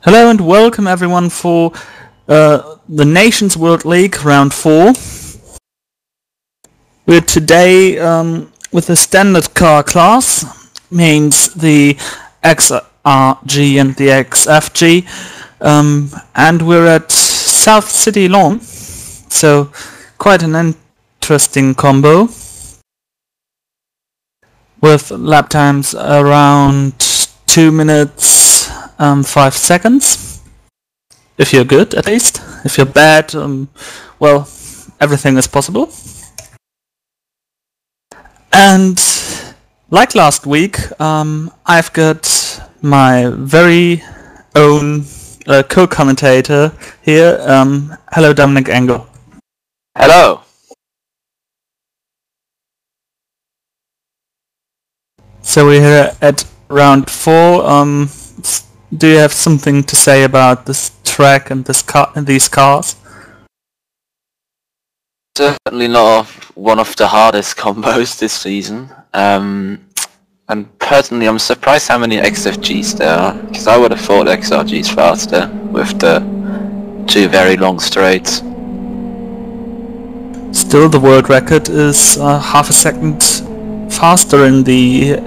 Hello and welcome everyone for the Nations World League Round 4. We're today with the standard car class, means the XRG and the XFG, and we're at South City Lawn, so quite an interesting combo, with lap times around 2 minutes 5 seconds. If you're good, at least. If you're bad, well, everything is possible. And like last week, I've got my very own co-commentator here. Hello, Dominic Engel. Hello. So we're here at round 4. Do you have something to say about this track and these cars? Certainly not one of the hardest combos this season. And personally, I'm surprised how many XFGs there are, because I would have thought XRG's faster with the two very long straights. Still, the world record is half a second faster in the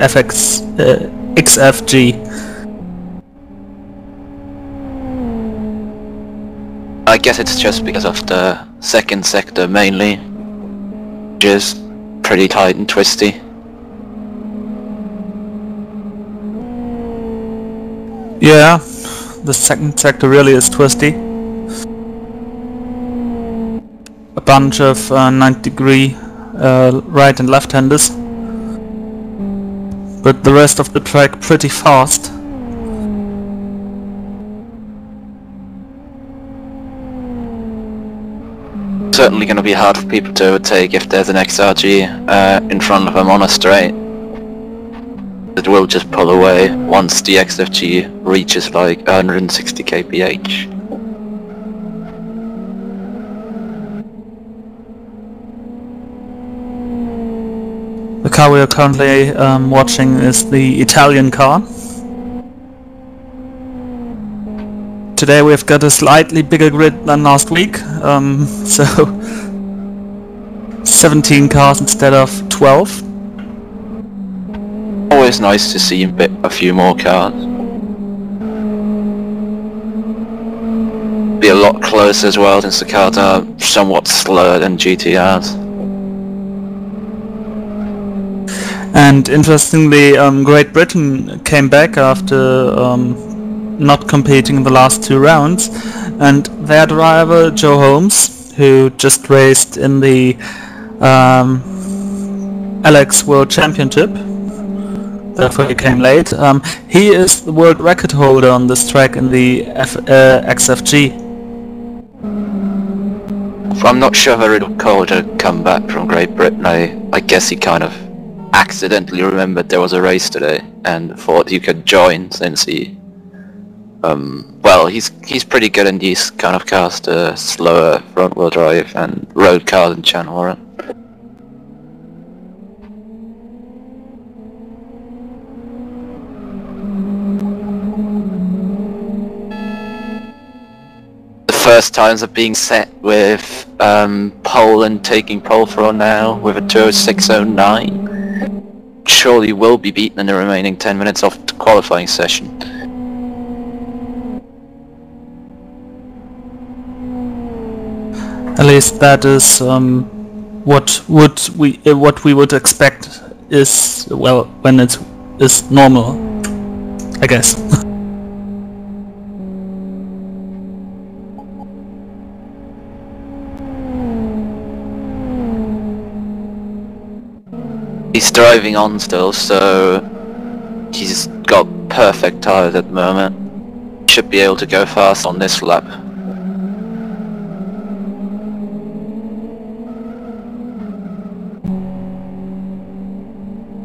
XFG. I guess it's just because of the second sector mainly, which is pretty tight and twisty. Yeah, the second sector really is twisty. A bunch of 90-degree right and left-handers, but the rest of the track pretty fast. Certainly going to be hard for people to overtake if there's an XRG in front of them on a straight. It will just pull away once the XFG reaches like 160 kph. The car we are currently watching is the Italian car. Today we've got a slightly bigger grid than last week, so 17 cars instead of 12. Always nice to see a few more cars. Be a lot closer as well, since the cars are somewhat slower than GTRs. And interestingly, Great Britain came back after not competing in the last 2 rounds, and their driver Joe Holmes, who just raced in the LX World Championship, therefore he came late, he is the world record holder on this track in the XFG. I'm not sure if I recalled a comeback from Great Britain. I guess he kind of accidentally remembered there was a race today and thought he could join, since he well, he's pretty good in these kind of cars, the slower front wheel drive and road cars in Channel Run. The first times are being set with Poland taking pole for now with a 2:06.09. Surely will be beaten in the remaining 10 minutes of the qualifying session. At least that is what we would expect is, well, when it is normal, I guess. He's driving on still, so he's got perfect tyres at the moment. Should be able to go fast on this lap.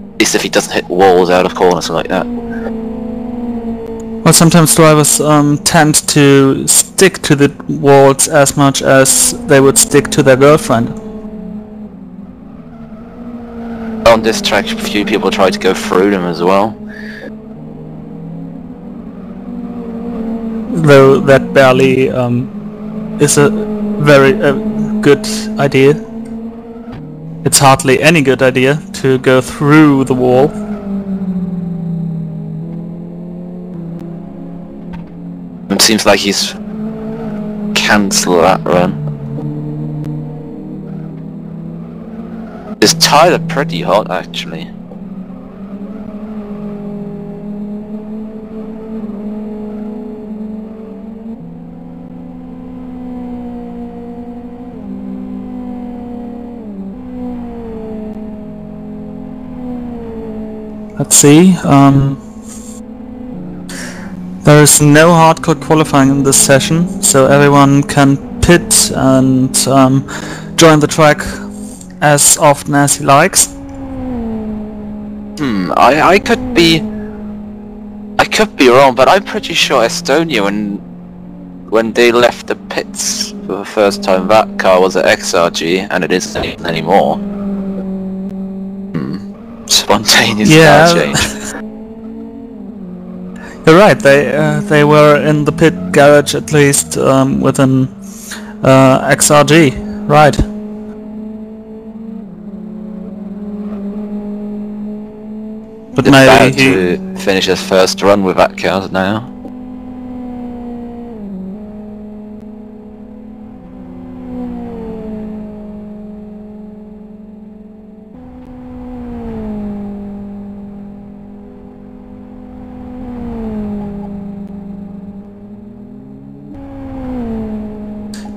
At least if he doesn't hit walls out of corners like that. Well, sometimes drivers tend to stick to the walls as much as they would stick to their girlfriend. On this track, a few people try to go through them as well. though that barely is a very good idea. It's hardly any good idea to go through the wall. It seems like he's cancelled that run. This tires are pretty hot actually. Let's see. There is no hardcore qualifying in this session, so everyone can pit and join the track as often as he likes. I could be wrong, but I'm pretty sure Estonia, when they left the pits for the first time, that car was an XRG, and it isn't anymore. Spontaneous car change. You're right. They were in the pit garage at least with an XRG, right? But It's maybe bad to finish his first run with that car now.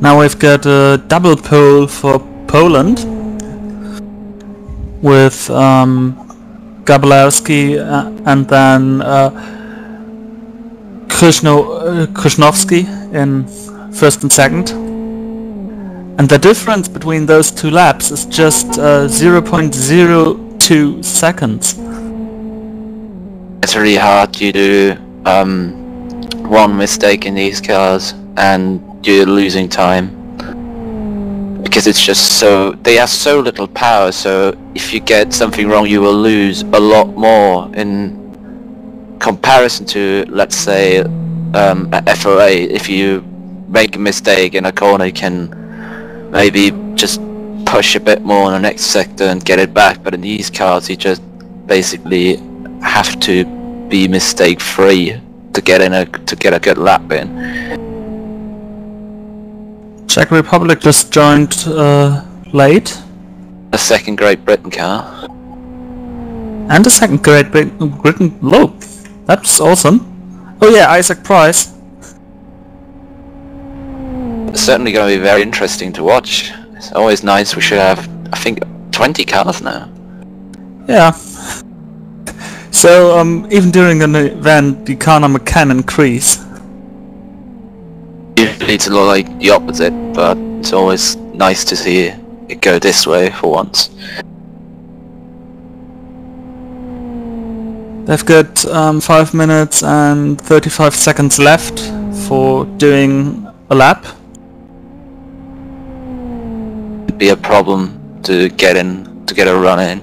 Now we've got a double pole for Poland with Gabalowski and then Krzyżanowski in first and second. And the difference between those two laps is just 0.02 seconds. It's really hard. You do one mistake in these cars and you're losing time, because it's just so, they have so little power, so if you get something wrong you will lose a lot more in comparison to, let's say, a FOA. If you make a mistake in a corner you can maybe just push a bit more in the next sector and get it back, but in these cars you just basically have to be mistake free to get a good lap in. Czech Republic just joined late. A second Great Britain car. And a second Great Britain low. That's awesome. Oh yeah, Isaac Price. It's certainly going to be very interesting to watch. It's always nice. We should have, I think, 20 cars now. Yeah. So even during an event the car number can increase. Usually it's a lot like the opposite, but it's always nice to see it go this way for once. They've got 5 minutes and 35 seconds left for doing a lap. It'd be a problem to get a run in.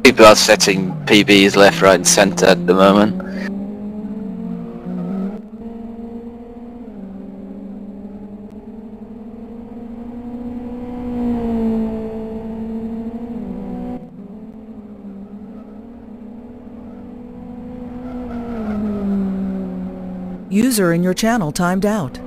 People are setting PBs left, right and centre at the moment. User in your channel timed out.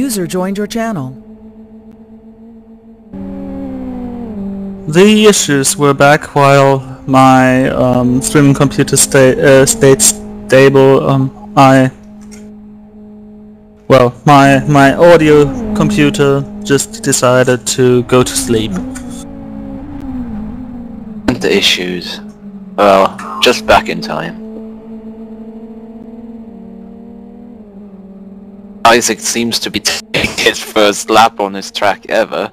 User joined your channel. The issues were back while my streaming computer stayed stable. My audio computer just decided to go to sleep. And the issues. Well, just back in time. Isaac seems to be taking his first lap on his track ever.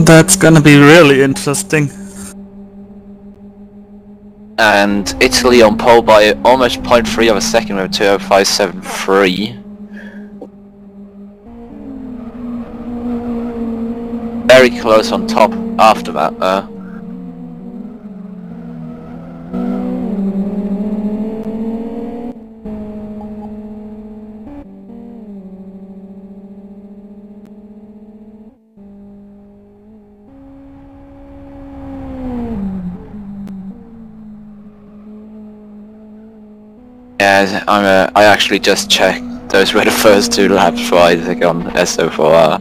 That's gonna be really interesting. And Italy on pole by almost 0.3 of a second with 2:05.73. Very close on top after that though. Yeah, I actually just checked. Those were the first 2 laps for Isaac on SO4R.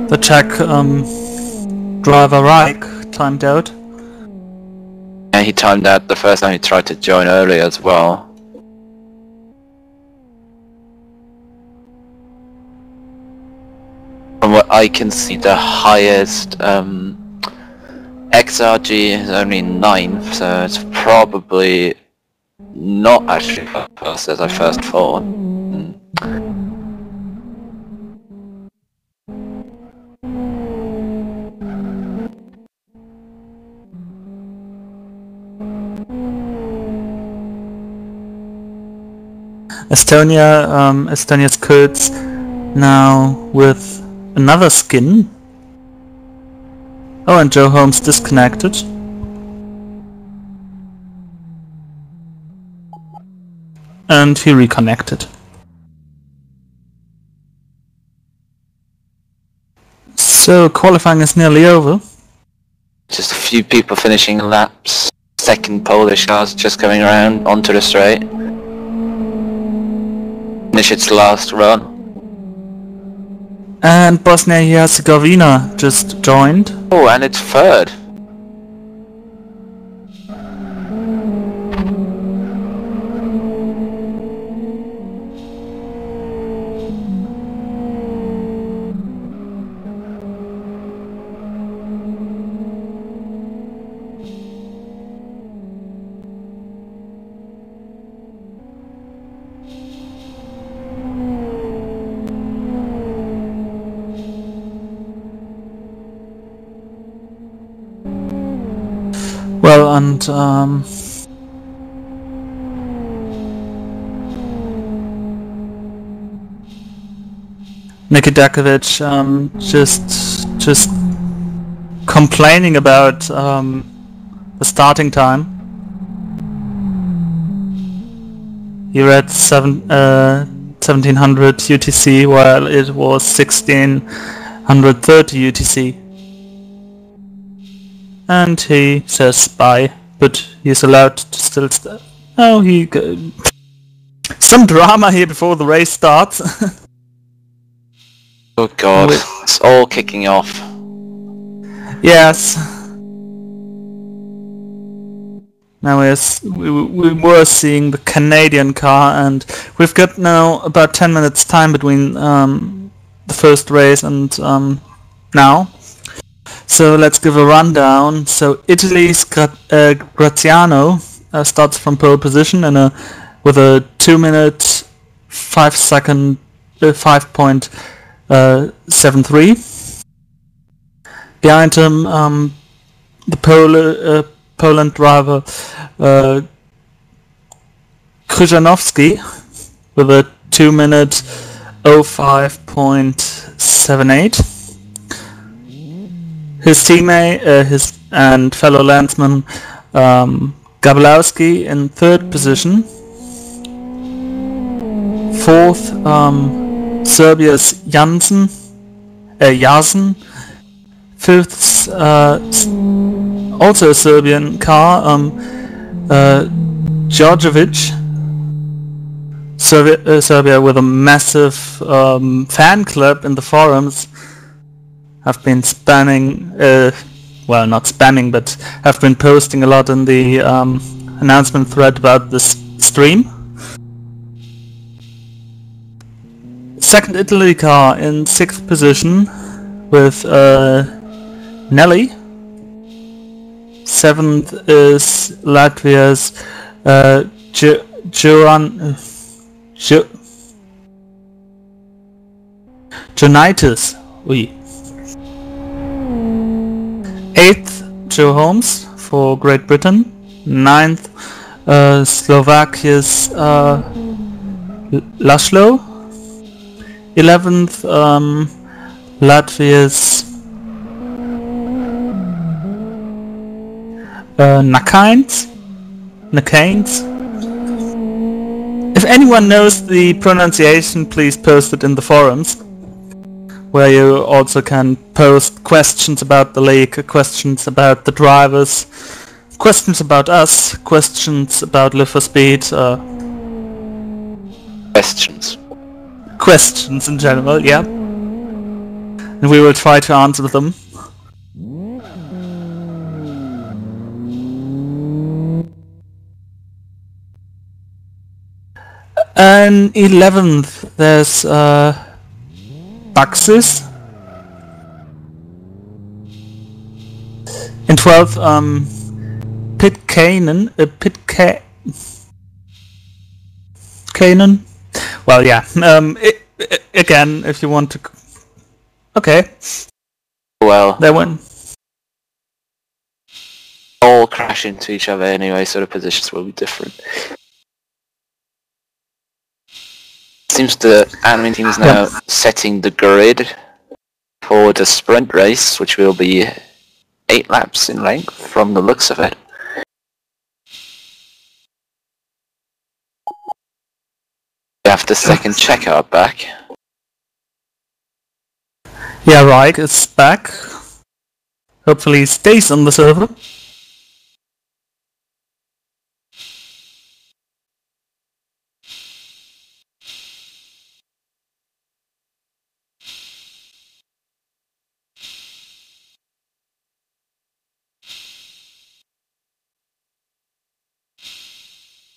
The Czech driver Reich timed out. And he timed out the first time he tried to join earlier as well. From what I can see, the highest XRG is only 9th, so it's probably not actually as fast as I first thought. Estonia's Kurz now with another skin. Oh, and Joe Holmes disconnected. And he reconnected. So qualifying is nearly over. Just a few people finishing laps. Second Polish cars just coming around onto the straight. Finish its last run. And Bosnia-Herzegovina just joined. Oh, and it's third. Well, and Niki Dakovic just complaining about the starting time. He read 1700 UTC while it was 1630 UTC. And he says bye, but he's allowed to still some drama here before the race starts. Oh god, it's all kicking off. Yes. Now we were seeing the Canadian car, and we've got now about 10 minutes time between the first race and now. So let's give a rundown. So Italy's Graziano starts from pole position and with a 2-minute 5.73. Behind him, the Poland driver Krzyżanowski with a 2-minute 05.78. His teammate, and fellow landsman Gablowski in 3rd position. 4th, Serbia's Yasin. 5th, also a Serbian car, Djordjevic, Serbia with a massive fan club in the forums, have been spamming, well, not spamming, but have been posting a lot in the announcement thread about this stream. Second Italy car in 6th position with Nelly. 7th is Latvia's Jonitis. Oui. 8th, Joe Holmes for Great Britain. 9th, Slovakia's Laszlo. 11th, Latvia's Nakains. If anyone knows the pronunciation, please post it in the forums, where you also can post questions about the league, questions about the drivers, questions about us, questions about Live for Speed. Questions in general, yeah. And we will try to answer them. And 11th, there's Baxis. In 12th, Pitkanen. Well, yeah. Again, if you want to. Okay. Well, they went. All crash into each other anyway, so the positions will be different. Seems the admin team is now setting the grid for the sprint race, which will be 8 laps in length from the looks of it. We have the second checkout back. Yeah, Raik is back. Hopefully he stays on the server.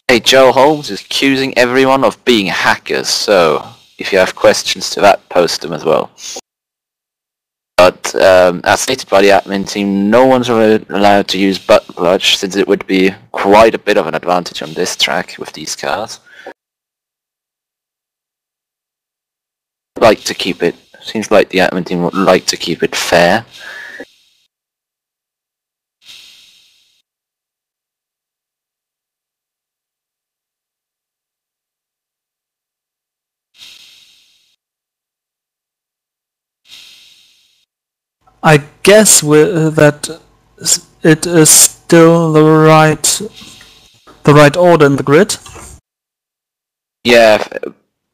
Hey, Joe Holmes is accusing everyone of being hackers, so if you have questions to that, post them as well. But as stated by the admin team, no one's allowed to use button clutch, since it would be quite a bit of an advantage on this track with these cars. Like to keep it, seems like the admin team would like to keep it fair. I guess that it is still the right order in the grid. Yeah,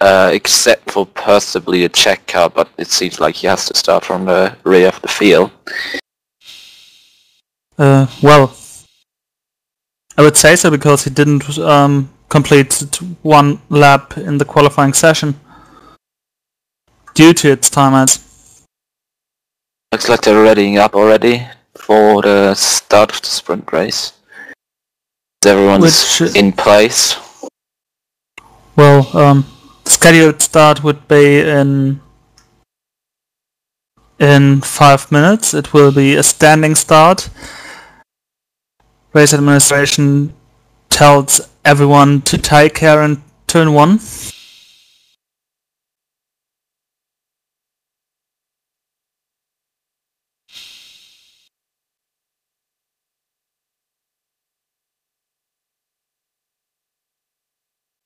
except for possibly a check car, but it seems like he has to start from the rear of the field. Well, I would say so because he didn't complete 1 lap in the qualifying session due to its timeouts. Looks like they're readying up already for the start of the sprint race. Everyone's in place. Well, scheduled start would be in 5 minutes. It will be a standing start. Race administration tells everyone to take care in turn 1.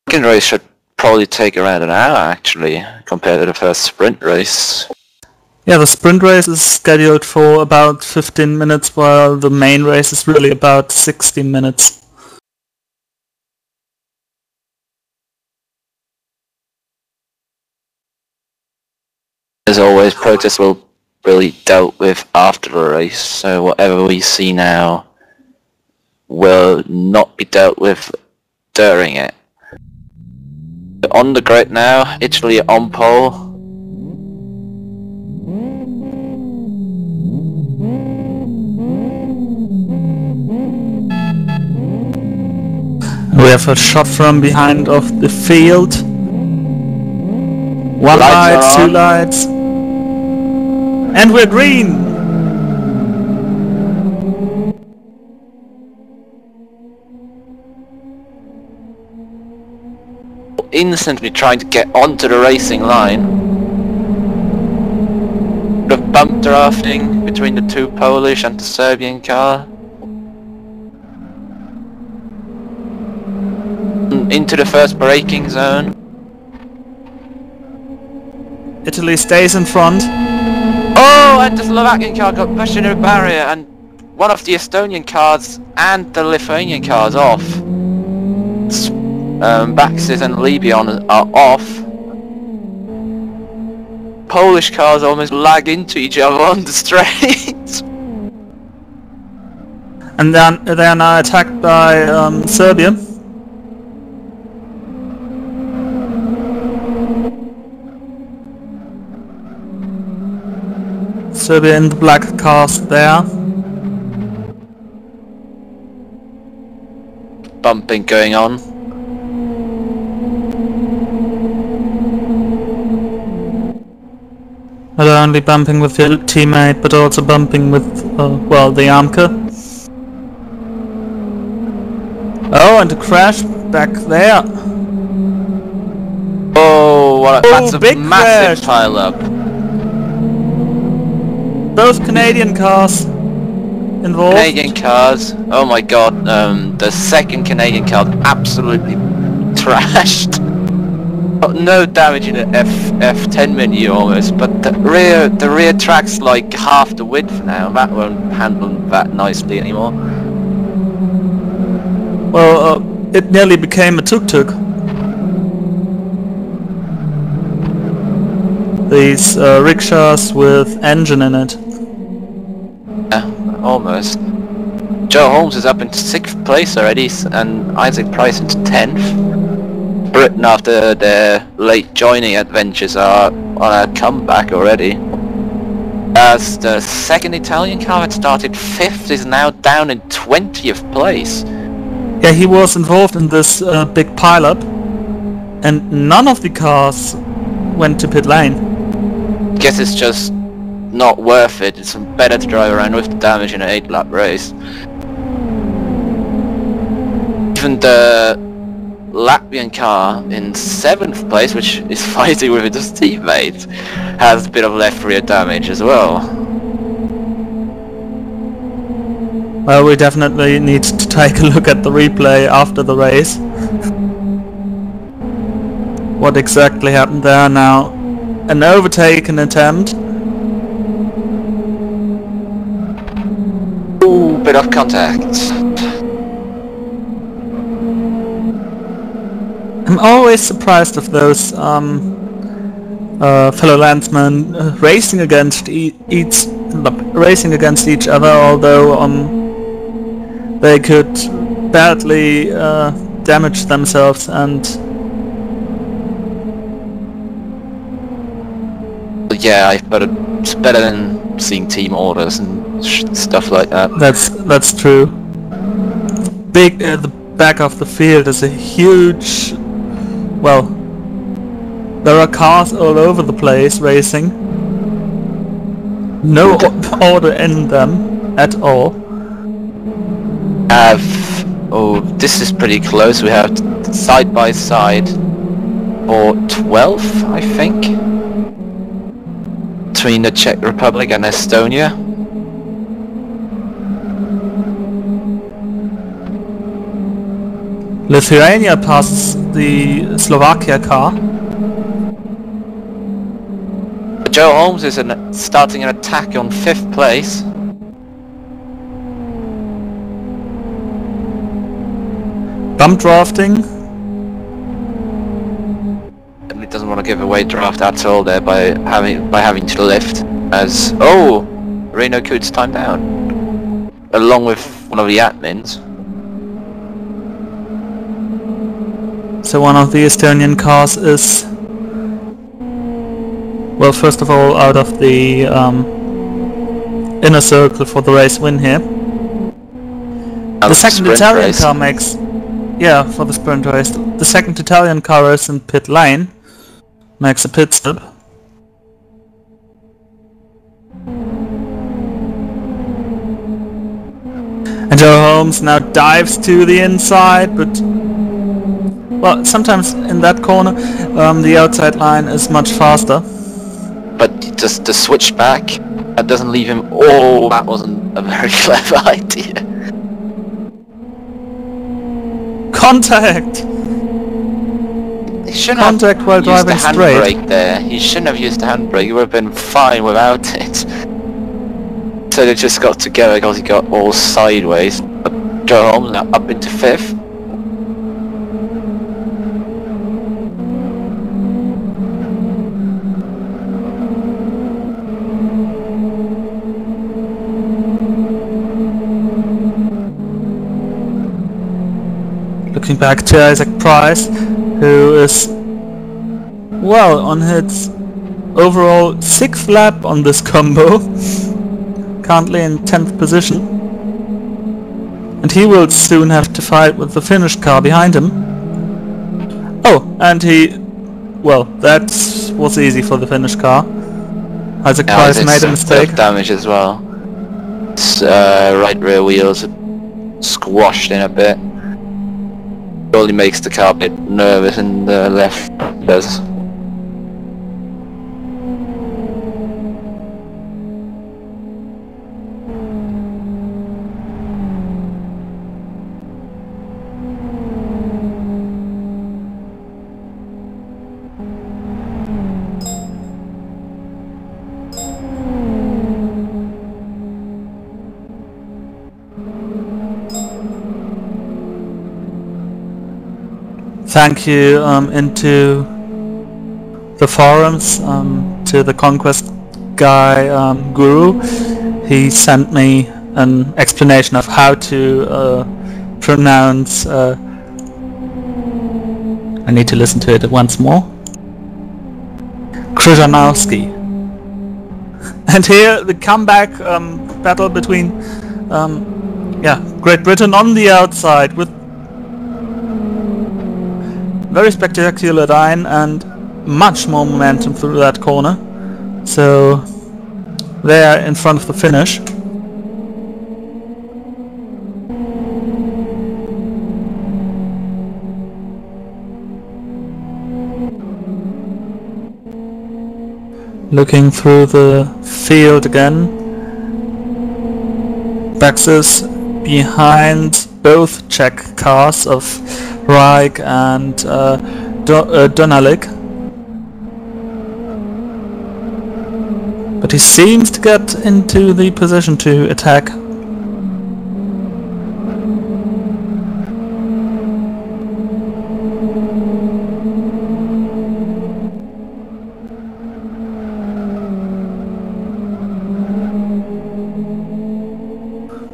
Second race should probably take around an hour actually, compared to the first sprint race. Yeah, the sprint race is scheduled for about 15 minutes, while the main race is really about 16 minutes. As always, protests will be dealt with after the race, so whatever we see now will not be dealt with during it. On the grid now, Italy on pole. We have a shot from behind of the field. One light, two lights. And we're green! Instantly trying to get onto the racing line. Bit of bump drafting between the two Polish and the Serbian car. Into the first braking zone. Italy stays in front. Oh, and the Slovakian car got pushed into the barrier, and one of the Estonian cars and the Lithuanian cars off. Baxis and Libyan are off. Polish cars almost lag into each other on the straight. And then they are now attacked by Serbia. Serbia in the black cars there. Bumping going on. Not only bumping with your teammate, but also bumping with, well, the Amka. Oh, and a crash back there. Oh, that's a big massive crash. pile-up. Both Canadian cars involved. Canadian cars. Oh my god, the second Canadian car absolutely trashed. No damage in the F10 menu almost, but the rear track's like half the width now. That won't handle that nicely anymore. Well, it nearly became a tuk-tuk. These rickshaws with engine in it. Yeah, almost. Joe Holmes is up into 6th place already, and Isaac Price into 10th. Britain, after their late joining adventures, are on a comeback already. As the second Italian car that started 5th is now down in 20th place. Yeah, he was involved in this big pileup, and none of the cars went to pit lane. Guess it's just not worth it. It's better to drive around with the damage in an 8-lap race. Even the Latvian car in 7th place, which is fighting with his teammate, has a bit of left rear damage as well. Well, we definitely need to take a look at the replay after the race. What exactly happened there now? An overtaken attempt. Ooh, bit of contact. I'm always surprised of those fellow landsmen racing against each other, although they could badly damage themselves. And yeah, but it's better than seeing team orders and stuff like that. That's true. The back of the field is a huge. Well, there are cars all over the place racing. No order in them at all. Oh, this is pretty close. We have side by side for 12th, I think, between the Czech Republic and Estonia. Lithuania passes the Slovakia car. Joe Holmes is starting an attack on 5th place. Bump drafting. And he doesn't want to give away draft at all there by having to lift. As Reino Coots time down, along with one of the admins. So one of the Estonian cars is, well, first of all, out of the inner circle for the race win here. The second Italian car makes, for the sprint race. The second Italian car is in pit lane, makes a pit stop. And Joe Holmes now dives to the inside, but well, sometimes in that corner the outside line is much faster. But just to switch back, that doesn't leave him. Oh, that wasn't a very clever idea. Contact! He shouldn't Contact have while used driving the straight. handbrake there. He shouldn't have used the handbrake. He would have been fine without it. So they just got together because he got all sideways. But Joe Holmes now up into 5th. Looking back to Isaac Price, who is, well, on his overall 6th lap on this combo, currently in 10th position, and he will soon have to fight with the Finnish car behind him. Oh, and that was easy for the Finnish car. Isaac Price made a mistake. Damage as well. Right rear wheels squashed in a bit. Only makes the car a bit nervous, and the left does. Thank you into the forums to the Conquest guy Guru. He sent me an explanation of how to pronounce. I need to listen to it once more. Krzyżanowski. And here the comeback battle between Great Britain on the outside with very spectacular line and much more momentum through that corner. So they are in front of the finish. Looking through the field again. Baxis behind both Czech cars of Reich and Donalik. But he seems to get into the position to attack.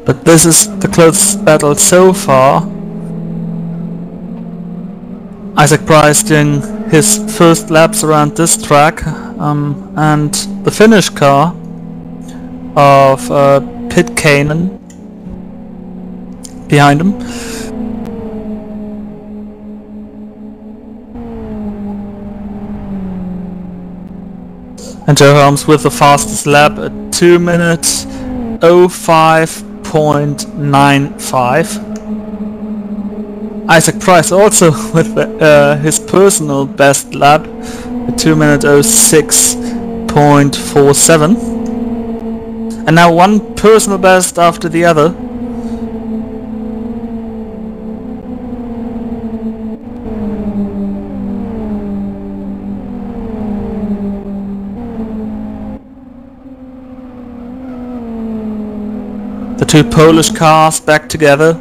But this is the closest battle so far. Isaac Price doing his first laps around this track, and the Finnish car of Pitkänen behind him. And Joe Holmes with the fastest lap at 2 minutes 05.95. Isaac Price also with his personal best lap at 2 minutes 06.47. And now one personal best after the other. The two Polish cars back together.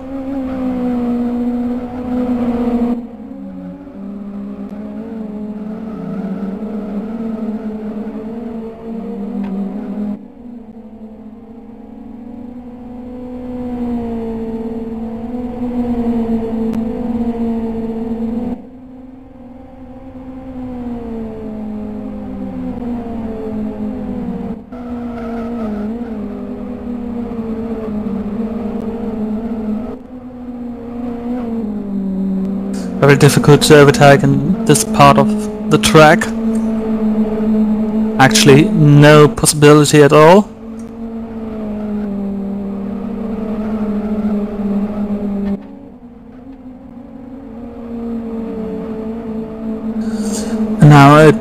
Very difficult to overtake in this part of the track. Actually, no possibility at all. Now it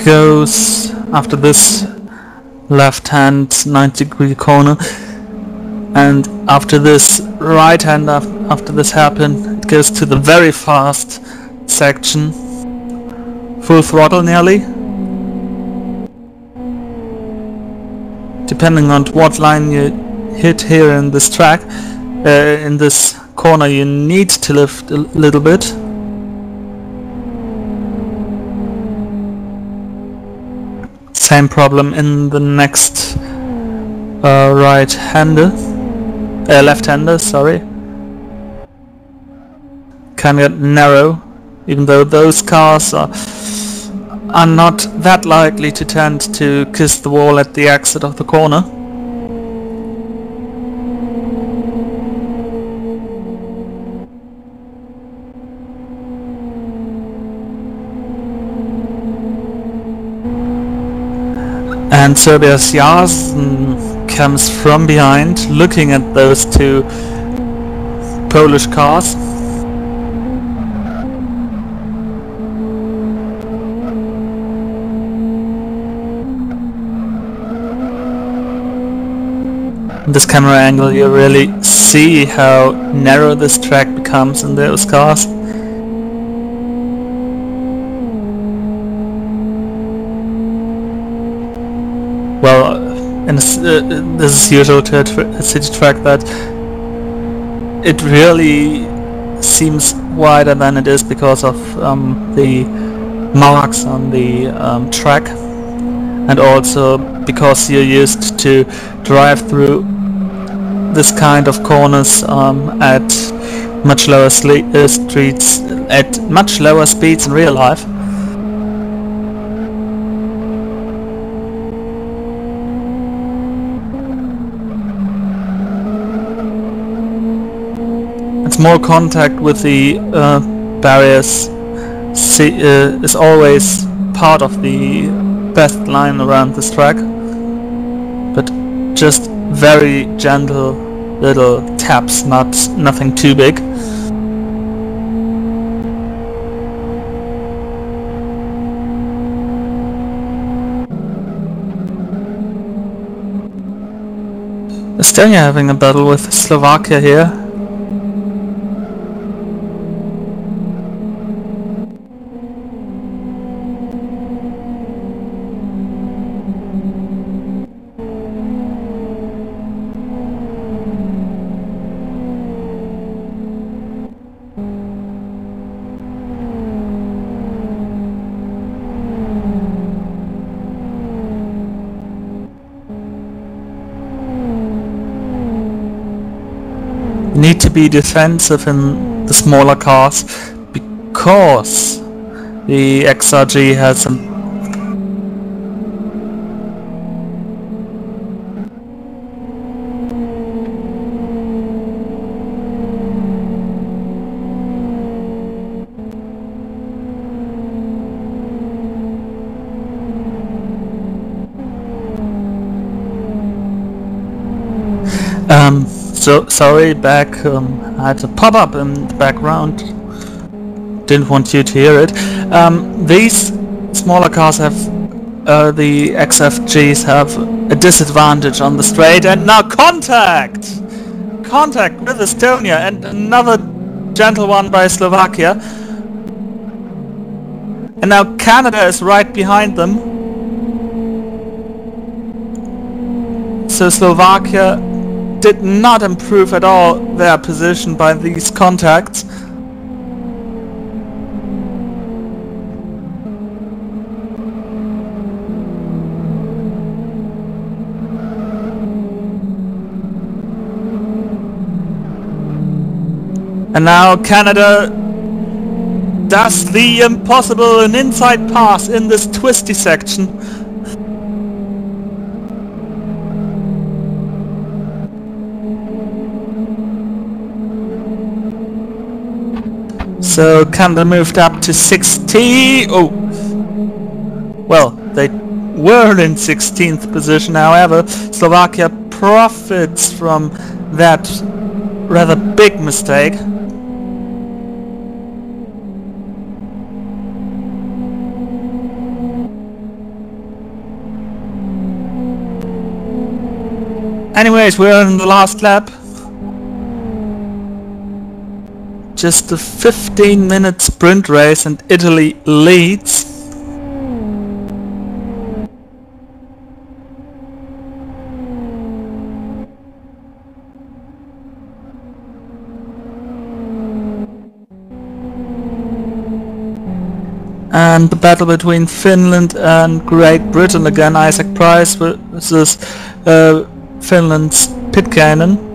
goes after this left-hand 90-degree corner, and after this right-hand, after this hairpin, it goes to the very fast section, full throttle nearly. Depending on what line you hit here in this track, in this corner, you need to lift a little bit. Same problem in the next left-hander, sorry. Can get narrow, even though those cars are not that likely to tend to kiss the wall at the exit of the corner. And Serbia's Jarzen comes from behind, looking at those two Polish cars. In this camera angle you really see how narrow this track becomes in those cars. Well, this is usual to a city track, that it really seems wider than it is because of the marks on the track, and also because you're used to drive through this kind of corners at much lower streets, at much lower speeds in real life. Small contact with the barriers is always part of the best line around this track, but just very gentle little taps, nothing too big. Estonia having a battle with Slovakia here. Need to be defensive in the smaller cars because the XRG has some so sorry, back, I had a pop-up in the background, didn't want you to hear it. These smaller cars have, the XFGs have a disadvantage on the straight, and now contact with Estonia, and another gentle one by Slovakia. And now Canada is right behind them. So Slovakia did not improve at all their position by these contacts. And now Canada does the impossible, an inside pass in this twisty section. So Canada moved up to 60. Oh, well, they were in 16th position. However, Slovakia profits from that rather big mistake. Anyways, we're in the last lap. Just a 15-minute sprint race and Italy leads. And the battle between Finland and Great Britain again. Isaac Price versus Finland's Pitkänen.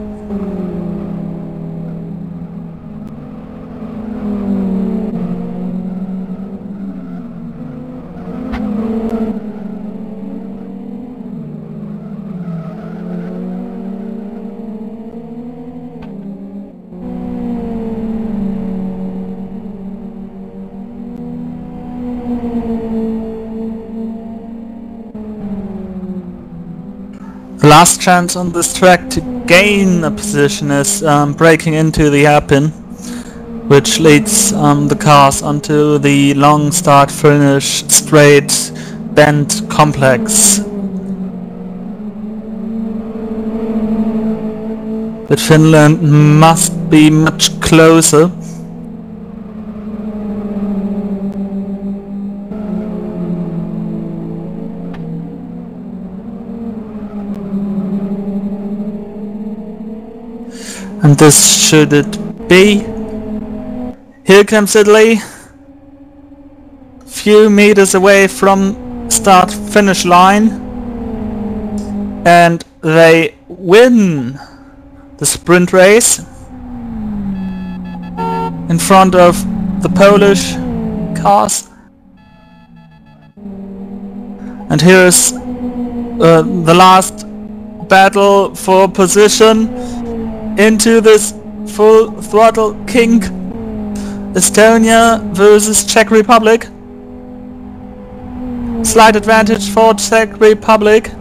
The last chance on this track to gain a position is breaking into the hairpin, which leads the cars onto the long start-finish straight bend complex. But Finland must be much closer. And this should it be. Here comes Italy. Few meters away from start finish line. And they win the sprint race in front of the Polish cars. And here's the last battle for position into this full throttle kink. Estonia versus Czech Republic. Slight advantage for Czech Republic.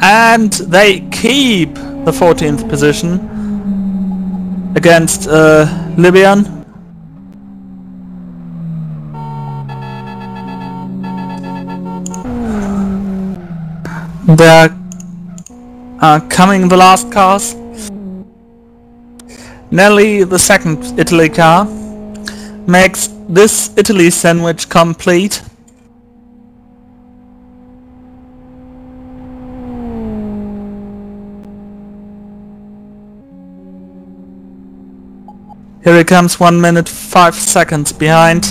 And they keep the 14th position against Libyan. They're coming the last cars. Nelly, the second Italy car, makes this Italy sandwich complete. Here he comes, 1 minute 5 seconds behind.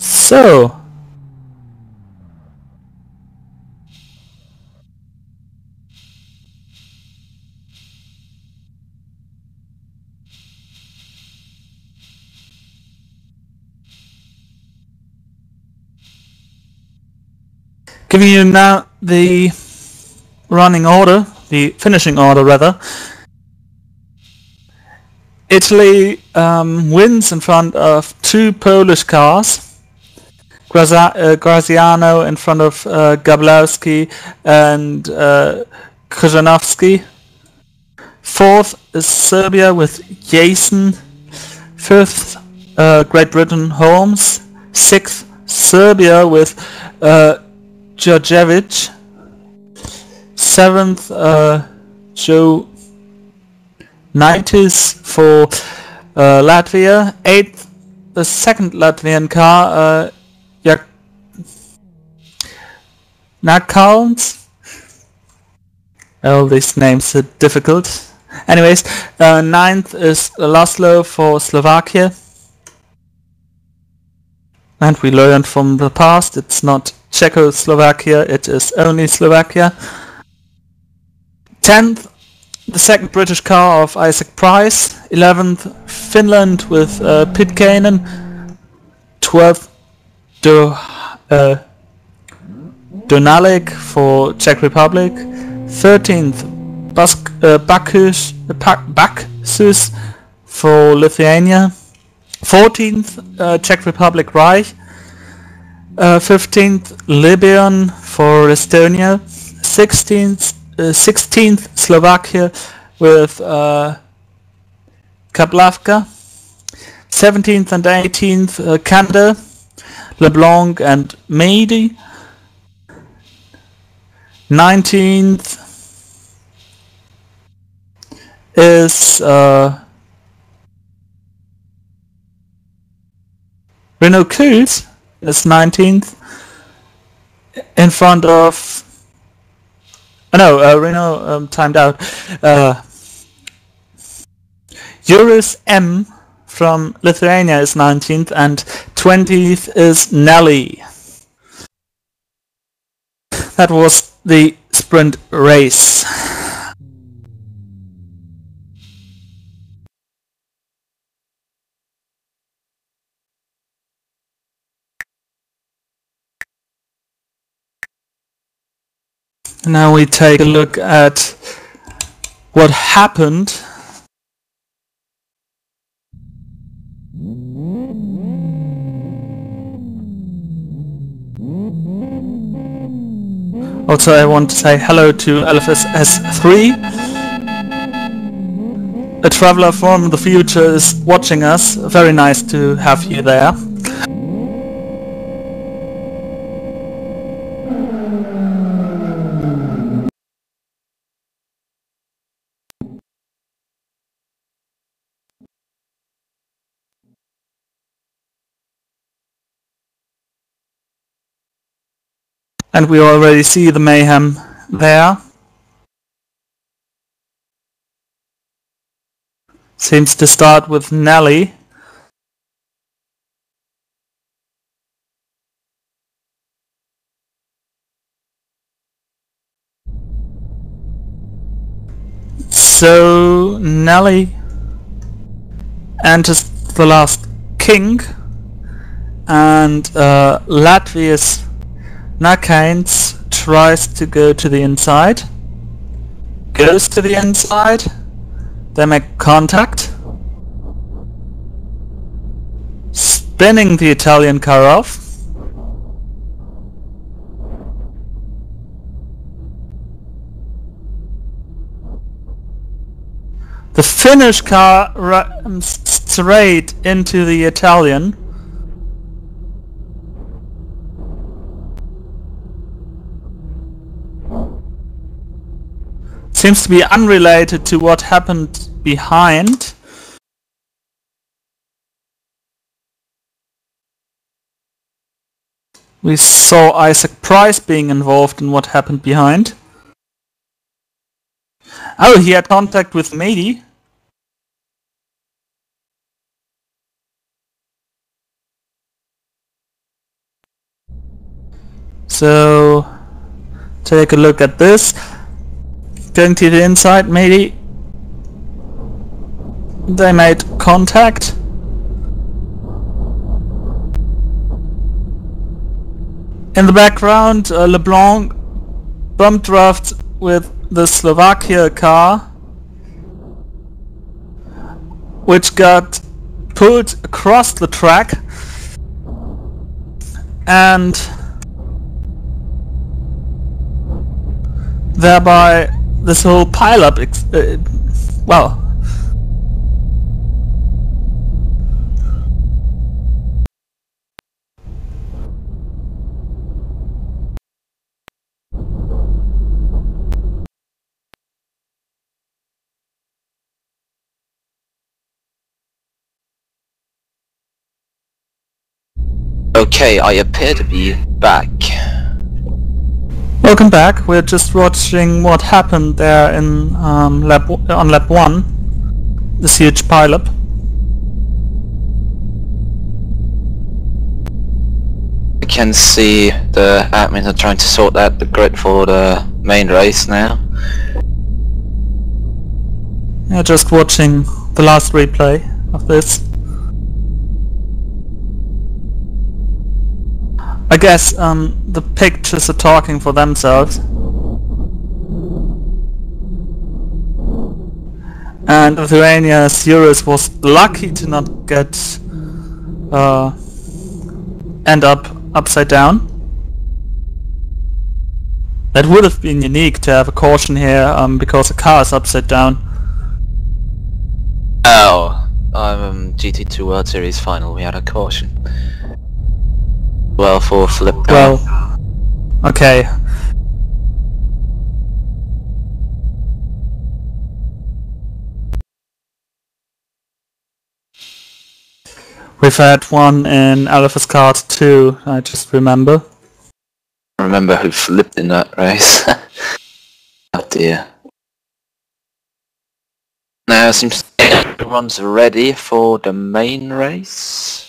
So, giving you now the running order, the finishing order rather. Italy wins in front of two Polish cars. Graziano in front of Gablowski and Krzyżanowski. Fourth is Serbia with Jason. Fifth, Great Britain, Holmes. Sixth, Serbia with Djordjevic. Seventh, Joe Naitis for Latvia. Eighth, the second Latvian car, Nakalns. All these names are difficult. Anyways, ninth is Laszlo for Slovakia. And we learned from the past, it's not Czechoslovakia, it is only Slovakia. 10th, the second British car of Isaac Price. 11th, Finland with Pitkänen. 12th, Donalik for Czech Republic, 13th Baksus for Lithuania, 14th Czech Republic Reich, 15th Libyan for Estonia, 16th Slovakia with Kaplavka, 17th and 18th Canada, LeBlanc and Meady, 19th is Renault Kuls is 19th in front of Renault timed out. Juris M from Lithuania is 19th and 20th is Nelly. That was the sprint race. Now we take a look at what happened. Also, I want to say hello to LFSS3. A traveler from the future is watching us. Very nice to have you there. And we already see the mayhem there. Seems to start with Nelly. So Nelly enters the last king, and Latvia's Nakains tries to go to the inside, goes to the inside, they make contact, spinning the Italian car off. The Finnish car runs straight into the Italian. Seems to be unrelated to what happened behind. We saw Isaac Price being involved in what happened behind. Oh, he had contact with Meady. So, take a look at this. Going to the inside, Meady. They made contact. In the background, LeBlanc bump draft with the Slovakia car, which got pulled across the track, and thereby this whole pileup, well, Okay, I appear to be back. welcome back. We're just watching what happened there in on lap 1, this huge pileup. I can see the admins are trying to sort out the grid for the main race now. Yeah, just watching the last replay of this. I guess the pictures are talking for themselves. And Lithuania's Eurus was lucky to not get end up upside down. That would have been unique to have a caution here because the car is upside down. Oh, GT2 World Series final, we had a caution. Well, for flip car. Well, okay. We've had one in LFS Kart 2, I just remember. Remember who flipped in that race. Oh dear. Now it seems everyone's ready for the main race.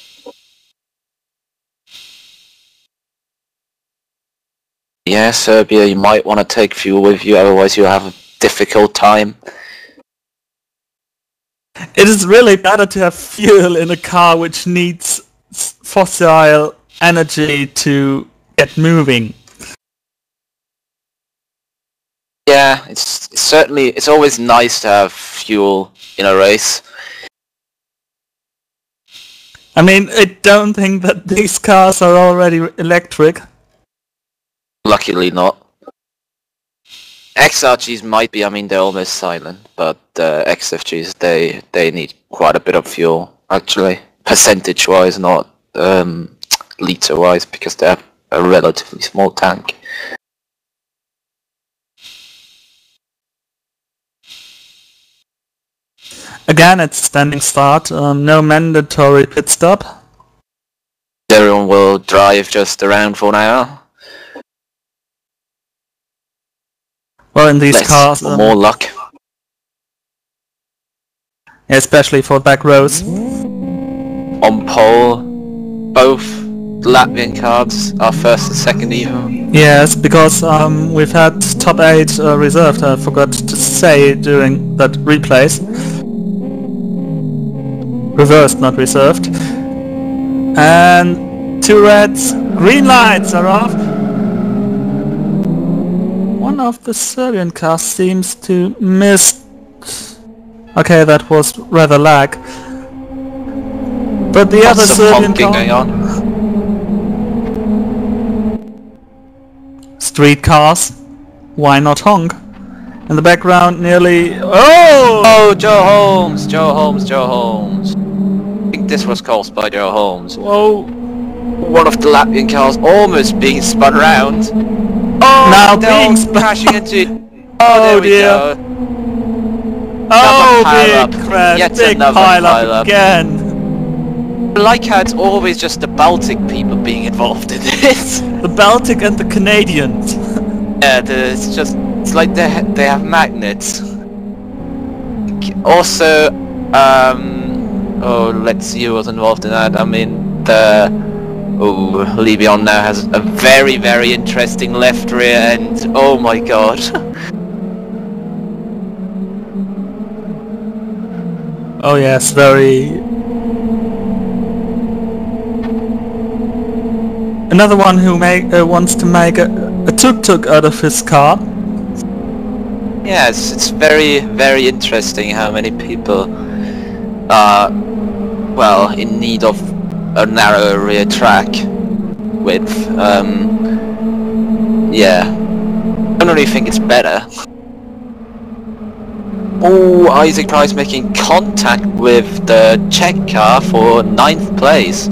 Yeah, Serbia, you might want to take fuel with you, otherwise you'll have a difficult time. It is really better to have fuel in a car which needs fossil energy to get moving. Yeah, it's always nice to have fuel in a race. I mean, I don't think that these cars are already electric. Luckily not. XRGs might be, I mean they're almost silent, but XFGs they need quite a bit of fuel actually, percentage wise, not litre wise, because they have a relatively small tank. Again, it's standing start, no mandatory pit stop. Everyone will drive just around for an hour. Well, in these cars, more luck. Yeah, especially for back rows. On pole, both Latvian cars are first and second even. Yes, because we've had top 8 reserved, I forgot to say during that replays. Reversed, not reserved. And 2 reds, green lights are off. One of the Serbian cars seems to miss. Okay, that was rather lag. But the other Serbian car... going on. Street cars. Why not honk? In the background nearly... Oh! Oh, Joe Holmes! Joe Holmes, Joe Holmes. I think this was caused by Joe Holmes. Whoa! One of the Latvian cars almost being spun around. Oh, now being crashing into... Oh, there dear. we go. Oh, Another big crash, Yet big another pile pile up up. again. I like how it's always just the Baltic people being involved in this. The Baltic and the Canadians. Yeah, it's like they have magnets. Also, oh, let's see who was involved in that. I mean, Lebion now has a very, very interesting left rear end. Oh my god. Oh yes, very... Another one who wants to make a tuk-tuk out of his car. Yes, it's very, very interesting how many people are, well, in need of a narrow rear track width. Yeah, I don't really think it's better. Oh, Isaac Price making contact with the Czech car for 9th place.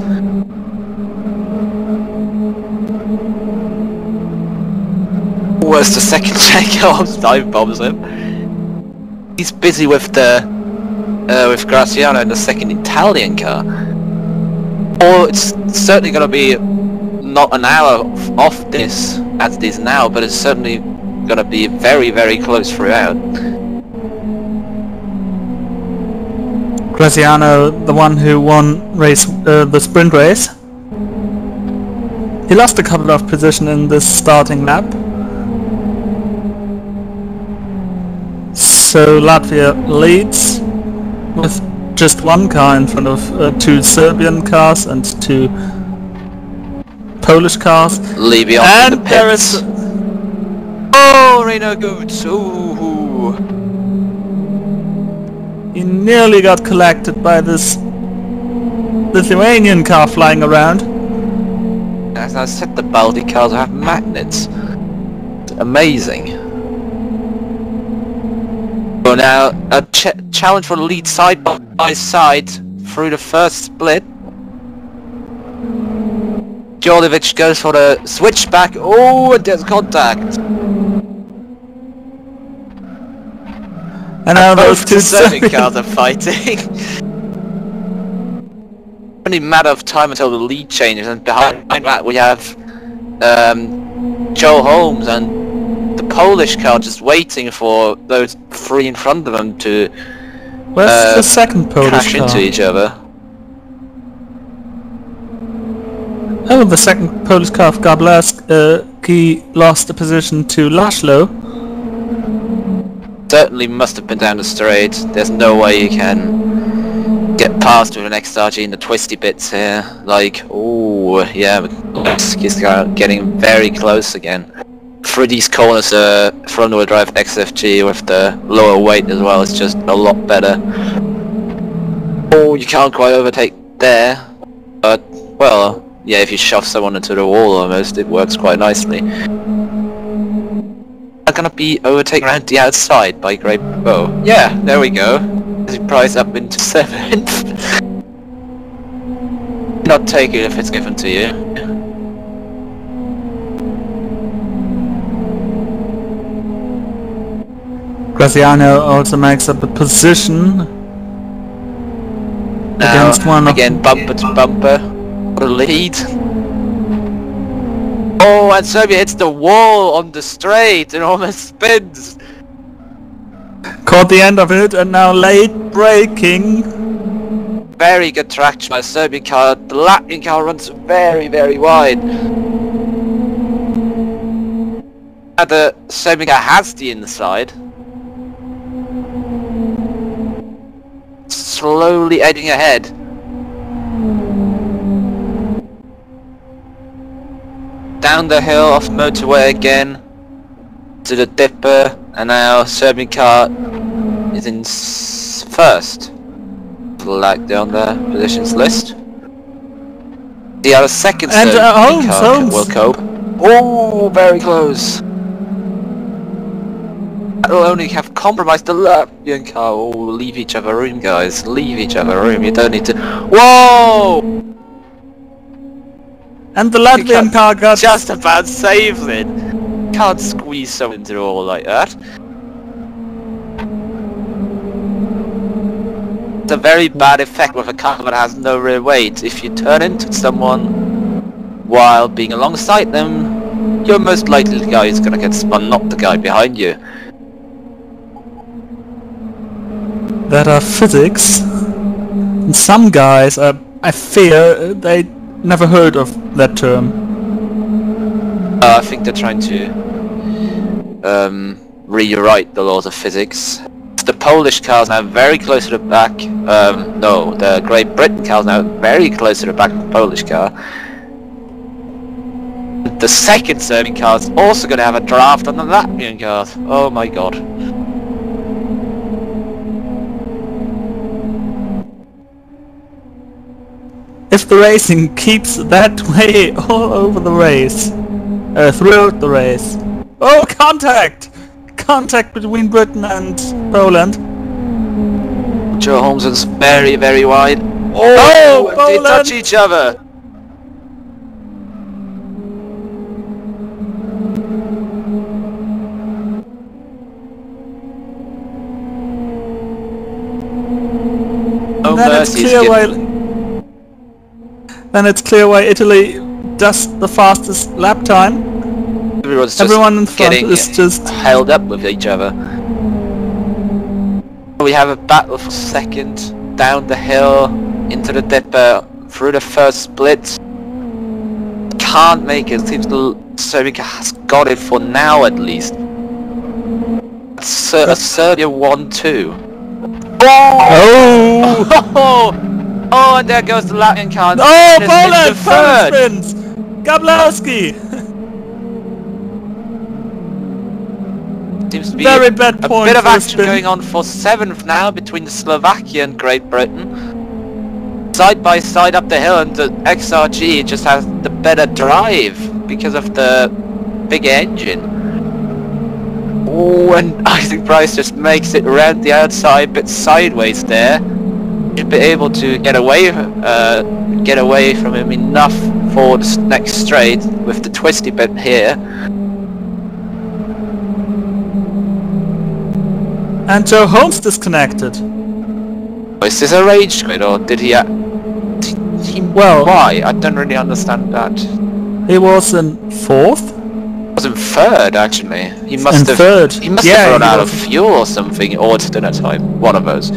Where's the second Czech car? Dive bombs him. He's busy with the with Graziano and the second Italian car. Or it's certainly going to be not an hour off this as it is now, but it's certainly going to be very, very close throughout. Graziano, the one who won the sprint race. He lost a couple of positions in this starting lap. So Latvia leads with just one car in front of 2 Serbian cars and 2 Polish cars. Levy on And in the there pits. is... Oh, Renault Goods! Ooh. He nearly got collected by this Lithuanian car flying around. As I said, the Baltic cars have magnets. Amazing. So now, a challenge for the lead side by side through the first split. Djordjevic goes for the switchback. Oh, and there's contact. And now those Both two the Serbian cars are fighting. Only a matter of time until the lead changes, and behind that we have Joe Holmes and the Polish car just waiting for those three in front of them to Where's the second Polish crash car? into each other. Oh, the second Polish car of Gableski lost the position to Laszlo. Certainly must have been down the straight. There's no way you can get past with an XRG in the twisty bits here. Like, oh yeah, he's getting very close again. Through these corners, front wheel drive XFG with the lower weight as well is just a lot better. Oh, you can't quite overtake there, but well, yeah, if you shove someone into the wall almost, it works quite nicely. Gonna be overtaken around the outside by Grey Bow. Yeah, there we go. Price up into 7th. Not take it if it's given to you. Graziano also makes up a position against one of... Again, bumper to bumper. What a lead. Oh, and Serbia hits the wall on the straight and almost spins. Caught the end of it and now late braking. Very good traction by the Serbian car. The Latvian car runs very, very wide. Now the Serbian car has the inside. Slowly edging ahead. Down the hill off motorway again to the dipper, and now Serbian car is in first. Flagged on the positions list. The other second And Serbian car Holmes. will cope. Oh, very close. That'll only have compromised the Latvian car. Oh, leave each other room, guys. Leave each other room. You don't need to. Whoa! And the Latvian car got... Just about saves it. Can't squeeze someone into the wall like that. It's a very bad effect with a car that has no rear weight. If you turn into someone while being alongside them, you're most likely the guy who's gonna get spun, not the guy behind you. That are physics. And some guys, I fear, they never heard of that term. I think they're trying to rewrite the laws of physics. The Polish car's now very close to the back. No, the Great Britain car's now very close to the back of the Polish car. The second Serbian car's also going to have a draft on the Latvian car. Oh my god. If the racing keeps that way all over the race, throughout the race. Oh, contact! Contact between Britain and Poland. Joe Holmes is very, very wide. Oh, they Poland! touch each other. No mercy is given. Then it's clear why Italy does the fastest lap time. Everyone in front is just held up with each other. We have a battle for second, down the hill, into the dipper, through the first split. Can't make it. Seems the Serbian has got it for now at least. Serbia 1-2. Oh! Oh, and there goes the Latvian car. Oh, Into Poland! third. Poland spins! Gablowski! Seems to be Very bad a point bit of for a action spin. going on for 7th now between the Slovakia and Great Britain. Side by side up the hill, and the XRG just has the better drive because of the big engine. Oh, and Isaac Price just makes it around the outside, bit sideways there. Should be able to get away from him enough for the next straight with the twisty bit here. And Joe Holmes disconnected. Is this a rage quit, or did he? Well, Why? I don't really understand that. he was in 4th? Was in 3rd actually. He must In have. 3rd. He must Yeah, have run he out of was. fuel or something, or it's dinner time. One of those.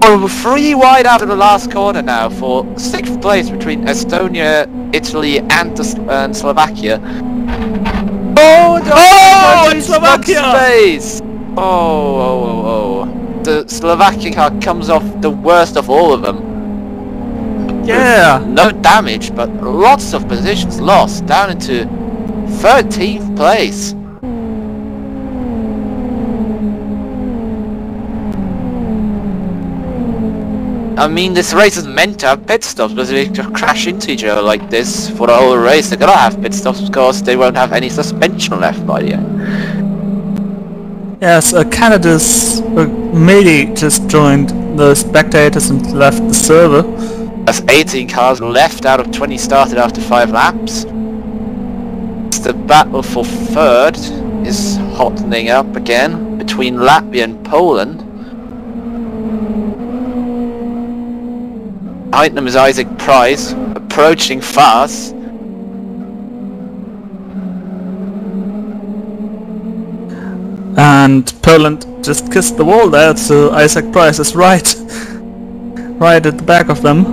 Well, we're 3 wide out of the last corner now for 6th place between Estonia, Italy, and Slovakia. Oh, it's Slovakia! Space! Oh. The Slovakian car comes off the worst of all of them. Yeah! No damage, but lots of positions lost, down into 13th place. I mean, this race is meant to have pit stops, but if they crash into each other like this for the whole race, they're gonna have pit stops because they won't have any suspension left by the end. Yes, Canada's Midi just joined the spectators and left the server. That's 18 cars left out of 20 started after 5 laps. The battle for 3rd is hottening up again between Latvia and Poland. Behind them is Isaac Price, approaching fast. And Poland just kissed the wall there, so Isaac Price is right at the back of them.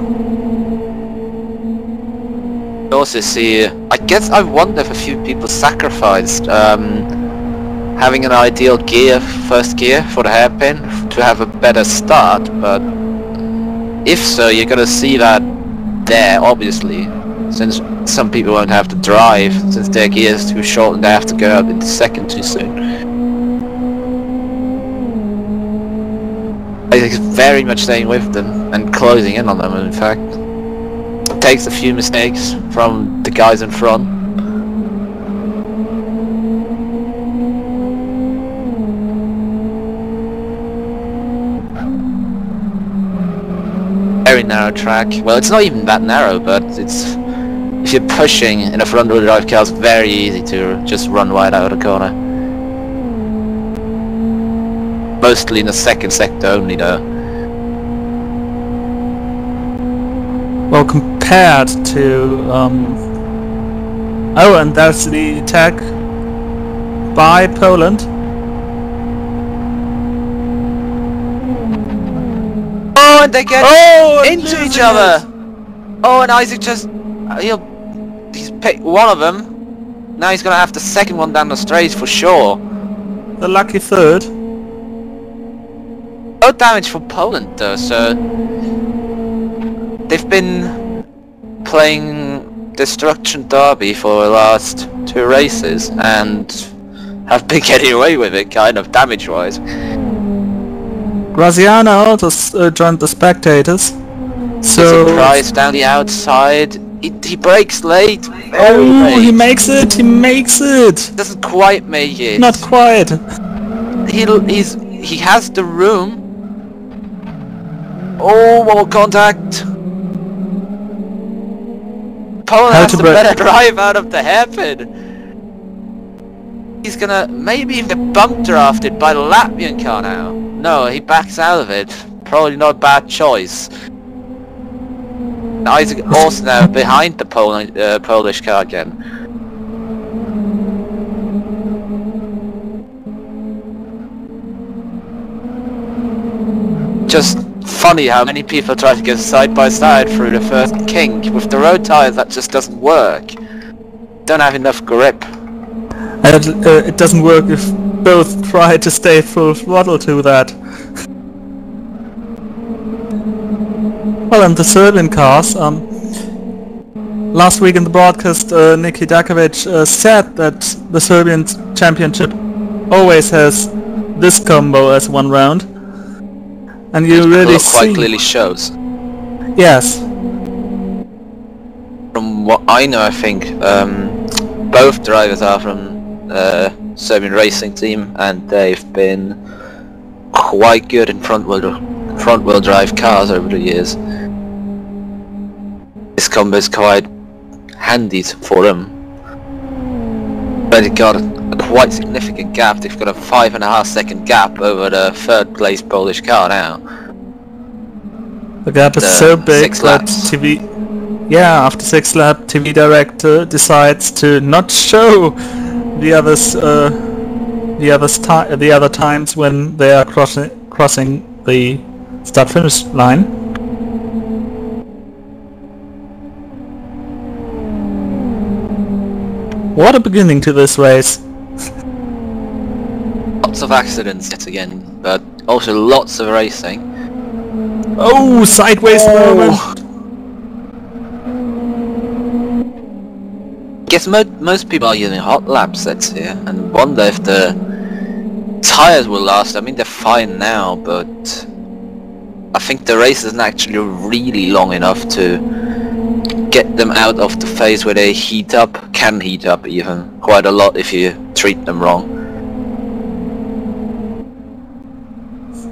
You also see, I wonder if a few people sacrificed having an ideal gear, first gear for the hairpin to have a better start, but if so, you're gonna see that there, obviously, since some people won't have to drive, since their gear is too short and they have to go out into 2nd too soon. Isaac's very much staying with them and closing in on them, in fact. Takes a few mistakes from the guys in front. Very narrow track. Well, it's not even that narrow, but it's... if you're pushing in a front-wheel drive car, it's very easy to just run wide out of the corner. Mostly in the 2nd sector only, though. Well, compared to... Oh, and that's the attack by Poland. Oh, and they get into losing each other! Oh, and Isaac just... he's picked one of them. Now he's gonna have the 2nd one down the straight for sure. The lucky 3rd. No damage for Poland though, so... they've been playing Destruction Derby for the last 2 races and have been getting away with it, kind of, damage-wise. Graziano also joined the spectators. So... Price down the outside. He breaks late. Very Oh, late. he makes it! Doesn't quite make it. Not quite. He has the room. Oh, more contact. Poland has the better drive out of the hairpin. He's gonna maybe even get bump drafted by the Latvian car now. No, he backs out of it. Probably not a bad choice. Isaac also now behind the Polish car again. Just funny how many people try to go side by side through the first kink. With the road tyres that just doesn't work. Don't have enough grip. And it doesn't work if both try to stay full throttle to that. Well, and the Serbian cars, last week in the broadcast, Niki Dakovic said that the Serbian championship always has this combo as one round, and you really It quite see. clearly shows. Yes. From what I know, I think both drivers are from Serbian racing team, and they've been quite good in front wheel drive cars over the years. This combo is quite handy for them. But they've got a quite significant gap. They've got a 5.5 second gap over the third place Polish car now. The gap is so big 6 that laps. after 6 laps, TV director decides to not show the other times when they are crossing the start finish line. What a beginning to this race. Lots of accidents yet again, but also lots of racing. Oh, sideways moment. I guess most people are using hot lap sets here and wonder if the tires will last. I mean, they're fine now, but I think the race isn't actually really long enough to get them out of the phase where they can heat up even quite a lot if you treat them wrong.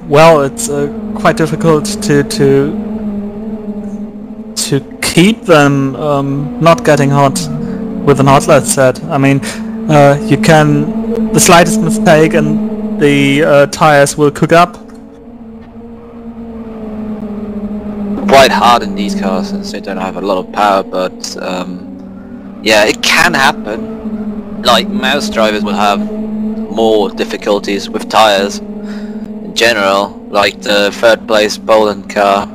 Well, it's quite difficult to keep them not getting hot with an hot lap set. I mean, you can, the slightest mistake and the tires will cook up. Quite hard in these cars since they don't have a lot of power, but yeah, it can happen. Like, mouse drivers will have more difficulties with tires in general. Like the third place Poland car,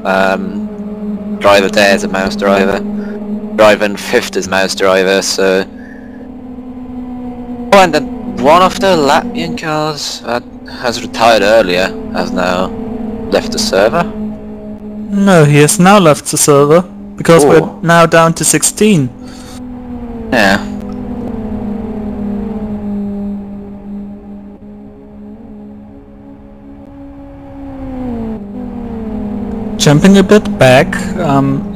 driver there is a mouse driver. Driver in fifth is mouse driver, so... Oh, and then one of the Latvian cars that has retired earlier has now left the server. No, he has now left the server, because Oh. we're now down to 16. Yeah. Jumping a bit back,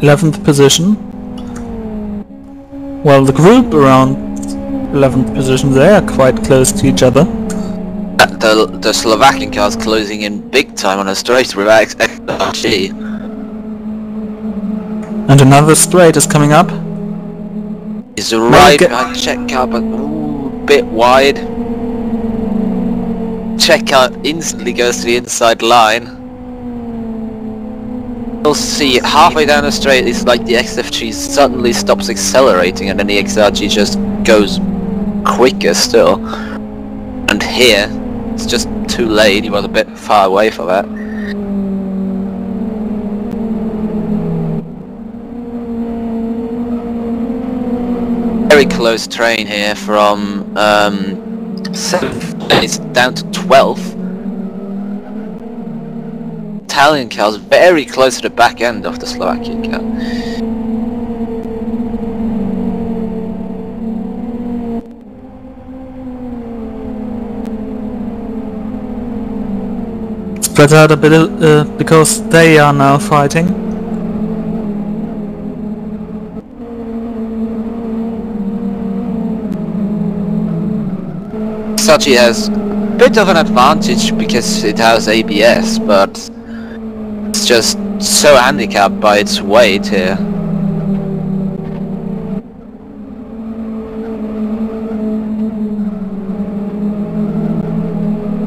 11th position. Well, the group around 11th position, they are quite close to each other. The Slovakian car's closing in big time on a straight with XRG. And another straight is coming up. He's right get- behind Czech car, but bit wide. Czech car instantly goes to the inside line. You'll see halfway down the straight, it's like the XFG suddenly stops accelerating and then the XRG just goes quicker still. And here, it's just too late, he was a bit far away for that. Very close train here from 7th place down to 12th. Italian car's very close to the back end of the Slovakian car. Spread out a bit because they are now fighting. Sachi has a bit of an advantage because it has ABS, but it's just so handicapped by its weight here.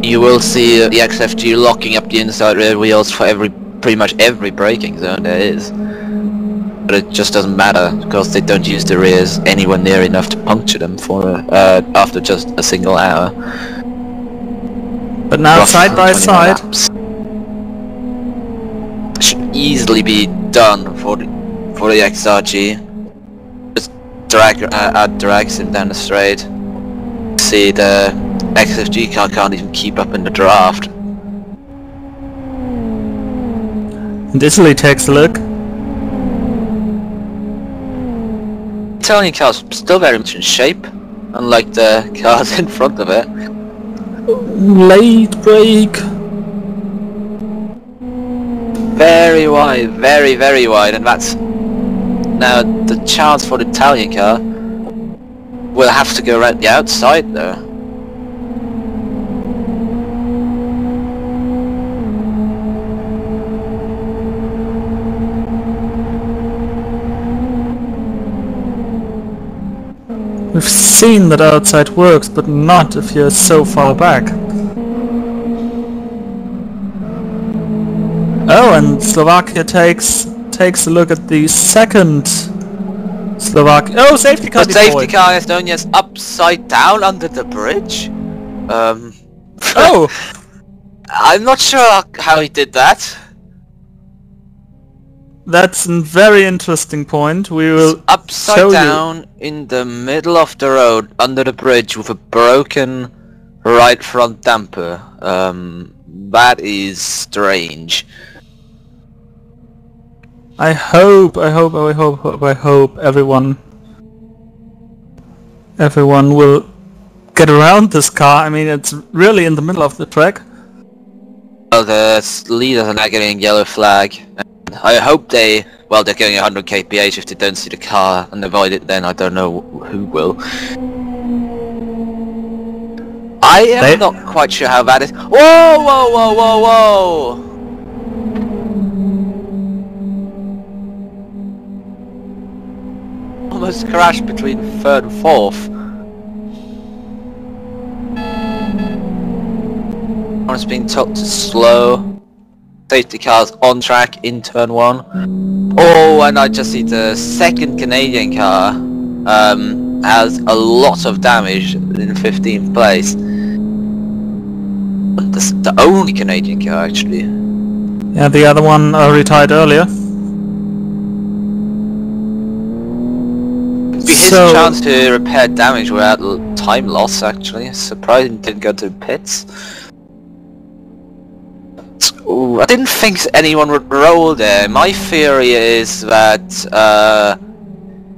You will see the XFG locking up the inside rear wheels for pretty much every braking zone there is. But it just doesn't matter because they don't use the rears anywhere near enough to puncture them for after just a single hour. But now Rough side by 21 side. laps. Should easily be done for the XRG. Just drags him down the straight. See, the XFG car can't even keep up in the draft. And Italy takes a look. Estonian car's still very much in shape, unlike the cars in front of it. Late break. Very wide, very, very wide, and that's... Now, the chance for the Italian car will have to go around the outside, though. We've seen that outside works, but not if you're so far back. Oh, and Slovakia takes a look at the second Slovakia. Oh, safety car The safety deployed. car Estonia's upside down under the bridge. Oh, I'm not sure how he did that. that's a very interesting point. We will show Upside you. down in the middle of the road under the bridge with a broken right front damper. That is strange. I hope everyone will get around this car. I mean, it's really in the middle of the track. Well, the leaders are now getting yellow flag. I hope they're going 100 kph if they don't see the car and avoid it, then I don't know who will. I am not quite sure how that is. Whoa, whoa, whoa, whoa, whoa! Almost crashed between third and fourth. I was being told to slow. Safety cars on track in turn 1. Oh, and I just see the second Canadian car has a lot of damage in 15th place. The only Canadian car, actually. Yeah, the other one retired earlier. It'd be his chance to repair damage without time loss, actually. Surprising he didn't go to pits. Ooh, I didn't think anyone would roll there. My theory is that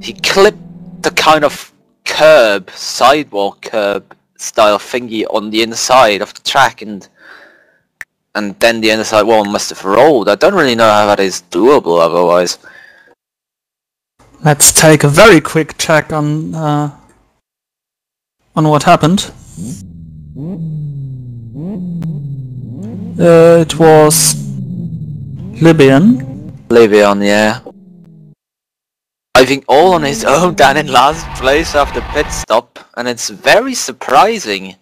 he clipped the kind of curb, sidewalk curb style thingy on the inside of the track, and then the inside wall must have rolled. I don't really know how that is doable otherwise. Let's take a very quick check on what happened. It was Libyan. Libyan, yeah. I think all on his own down in last place after pit stop, and it's very surprising.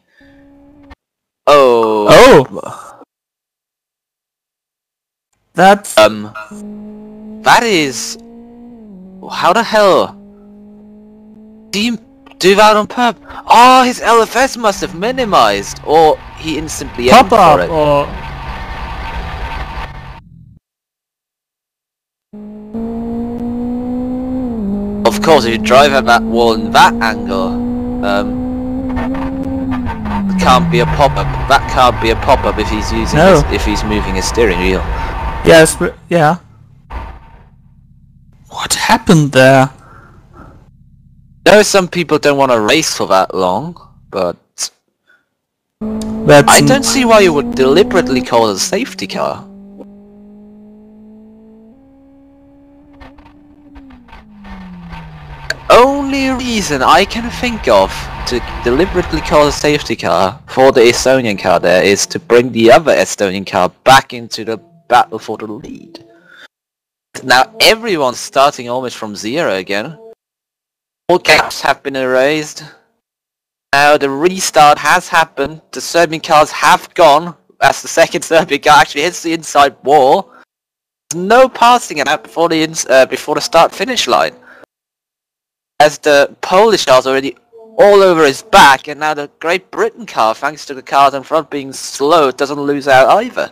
Oh. Oh! That's... That is... How the hell? Do you do that on purpose? Oh, his LFS must have minimized, or he instantly aimed for it. or... Of course, if you drive at that wall in that angle, it can't be a pop-up. That can't be a pop-up if he's using if he's moving his steering wheel. Yes, but yeah. What happened there? I know some people don't want to race for that long, but That's I don't see why you would deliberately cause a safety car. Only reason I can think of to deliberately cause a safety car for the Estonian car there is to bring the other Estonian car back into the battle for the lead. Now everyone's starting almost from zero again. All gaps have been erased. Now the restart has happened. The Serbian cars have gone as the second Serbian car actually hits the inside wall. There's no passing it out before the start-finish line. As the Polish car's already all over his back, and now the Great Britain car, thanks to the cars in front being slow, doesn't lose out either.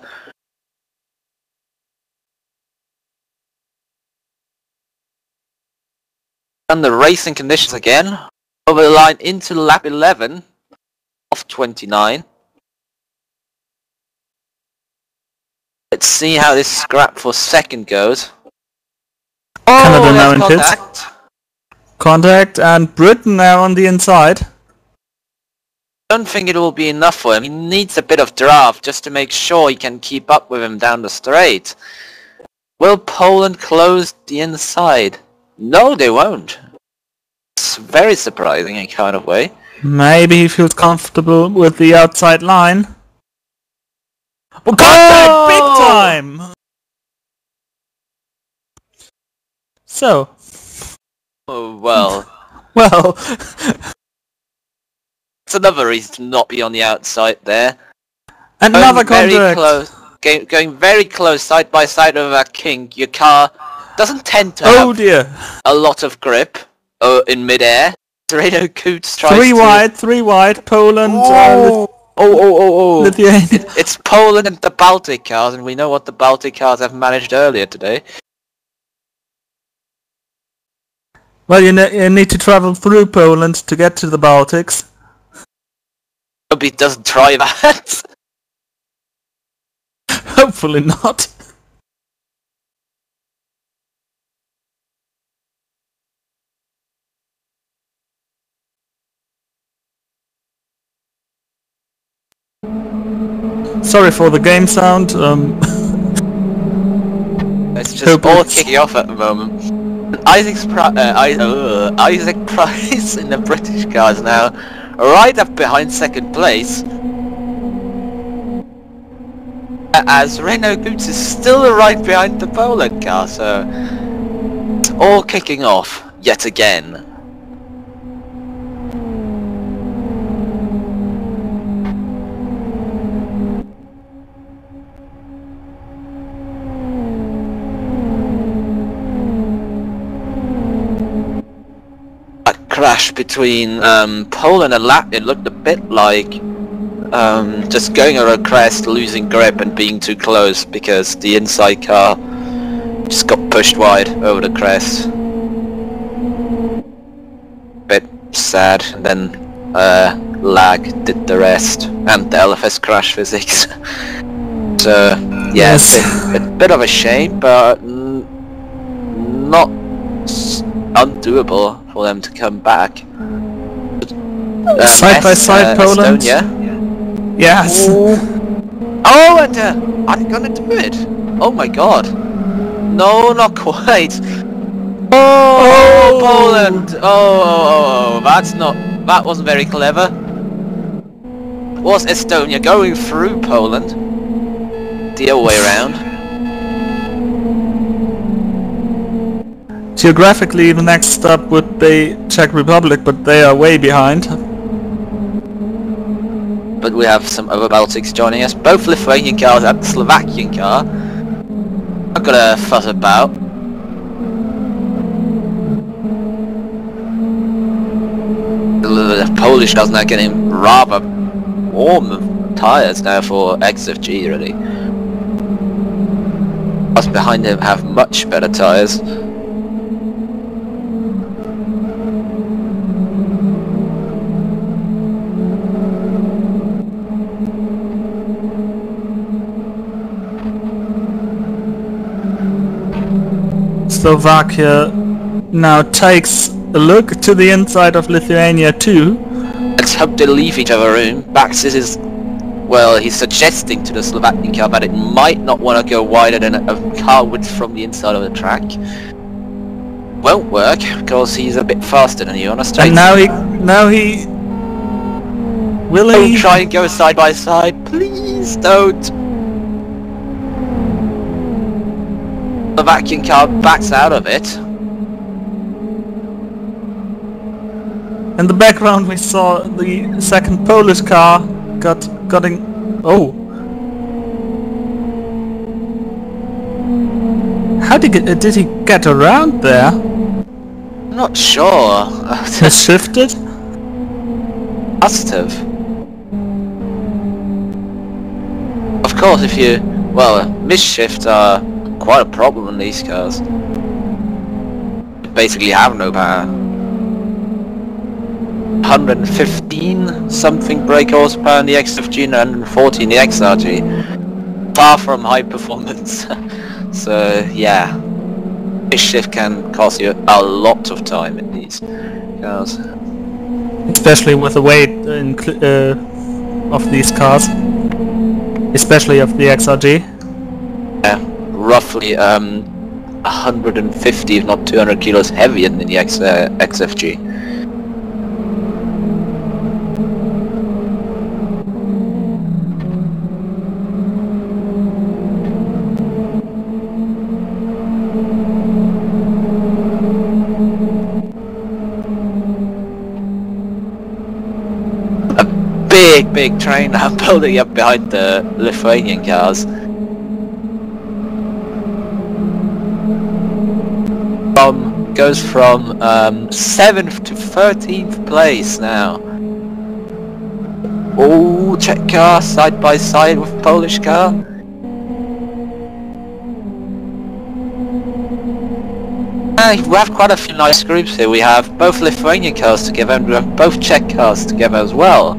And the racing conditions again. Over the line into lap 11 of 29. Let's see how this scrap for second goes. Canada now in pits. Contact. Contact and Britain now on the inside. I don't think it will be enough for him. He needs a bit of draft just to make sure he can keep up with him down the straight. Will Poland close the inside? No, they won't. It's very surprising in a kind of way. Maybe he feels comfortable with the outside line. Oh, contact! Big time! So. Oh, well. Well. It's another reason to not be on the outside there. Another very contact. close, going very close side by side with a king. Your car doesn't tend to Oh have dear. a lot of grip in mid-air. Renault Coots tries Three wide, Poland, Lithuania. It's Poland and the Baltic cars, and we know what the Baltic cars have managed earlier today. Well, you need to travel through Poland to get to the Baltics. Hope he doesn't try that. Hopefully not. Sorry for the game sound. It's just all kicking off at the moment. Isaac Price in the British cars now, right up behind second place. As Renault Goots is still right behind the Poland car, so it's all kicking off yet again. Crash between Poland and Latvia, it looked a bit like just going over a crest, losing grip and being too close because the inside car just got pushed wide over the crest. Bit sad, and then lag did the rest, and the LFS crash physics. So yeah, Yes. a bit of a shame, but not undoable for them to come back. Side by side, Poland. Estonia. Yes. Oh, and are they gonna do it? Oh my god. No, not quite. Oh, Poland. Oh, that wasn't very clever. Was Estonia going through Poland? The other way around. Geographically, the next stop would be Czech Republic, but they are way behind. But we have some other Baltics joining us, both Lithuanian cars and the Slovakian car. I've got a fuss about. The Polish cars now getting rather warm tyres now for XFG really. Us behind him have much better tyres. Slovakia now takes a look to the inside of Lithuania too. Let's hope they leave each other room. Baxis is, well, he's suggesting to the Slovakian car that it might not want to go wider than a car width from the inside of the track. Won't work because he's a bit faster than you on a straight. And now he will Don't he try and go side by side, please don't. Slovakian car backs out of it. In the background we saw the second Polish car getting oh. How did he get around there? I'm not sure. He shifted? Must have. Of course, if you, well, misshift are quite a problem in these cars. You basically have no power. 115 something brake horsepower in the XFG and 140 in the XRG. Far from high performance. So yeah. This shift can cost you a lot of time in these cars. Especially with the weight of these cars. Especially of the XRG. Yeah, roughly 150 if not 200 kilos heavier than the XFG. Big train now building up behind the Lithuanian cars. Goes from 7th to 13th place now. Oh, Czech car side by side with Polish car. We have quite a few nice groups here. We have both Lithuanian cars together and we have both Czech cars together as well.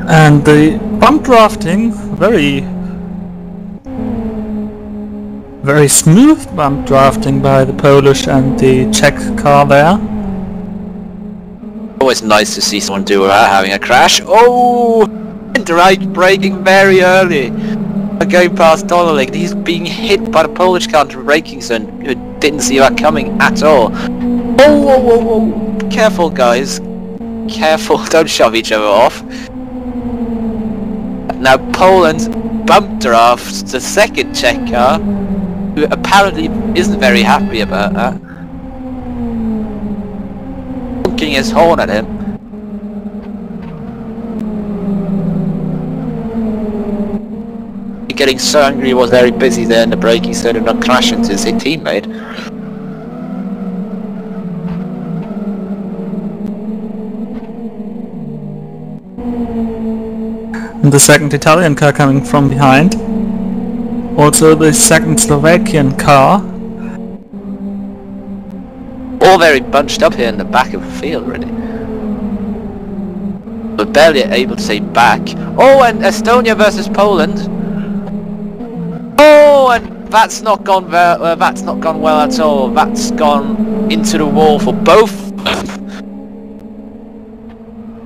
And the bump drafting, very smooth bump drafting by the Polish and the Czech car there. Always nice to see someone do without having a crash. Oh! Right, braking very early. Going past Donnerling, he's being hit by the Polish car into the braking zone, who didn't see that coming at all. Oh, whoa, whoa, whoa! Careful, guys. Careful, don't shove each other off. Now Poland bump drafts the second Czech car, who apparently isn't very happy about that. Honking his horn at him. Getting so angry he was very busy there in the braking zone and not crash into his teammate. And the second Italian car coming from behind. Also the second Slovakian car. All very bunched up here in the back of the field already. But barely able to stay back. Oh, and Estonia versus Poland. Oh, and that's not gone well at all. That's gone into the wall for both.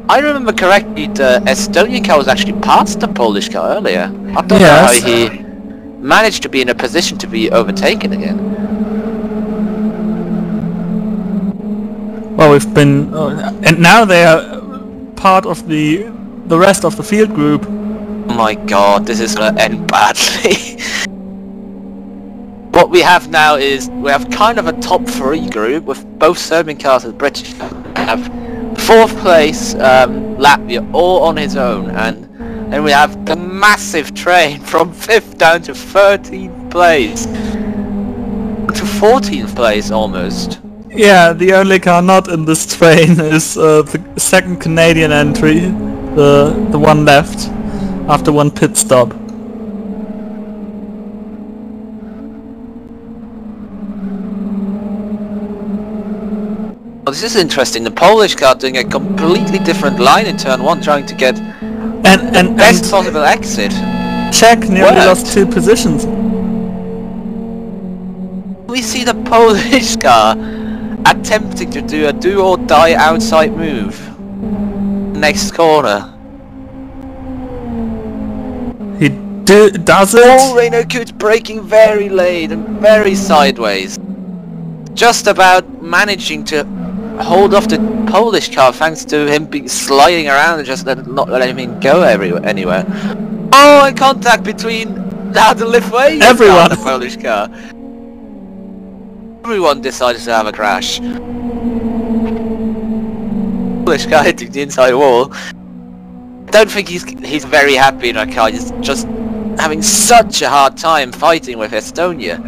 I remember correctly, the Estonian car was actually past the Polish car earlier. I don't know how he managed to be in a position to be overtaken again. Well, we've been, and now they are part of the rest of the field group. Oh my god, this is gonna end badly. What we have now is, we have kind of a top 3 group with both Serbian cars and British cars. We have 4th place Latvia all on his own, and then we have the massive train from 5th down to 13th place. To 14th place almost. Yeah, the only car not in this train is the second Canadian entry, the one left, after one pit stop. Well, this is interesting. The Polish car doing a completely different line in turn 1, trying to get the best possible exit. Czech nearly lost 2 positions. We see the Polish car attempting to do a do or die outside move. Next corner. He does it. Oh, Reino Kut braking very late and very sideways. Just about managing to hold off the Polish car thanks to him sliding around and just not letting him go anywhere. Oh, and contact between now the Lithuanian car and the Polish car. Everyone decided to have a crash. Polish guy hitting the inside wall. I don't think he's very happy in that car. He's just having such a hard time fighting with Estonia.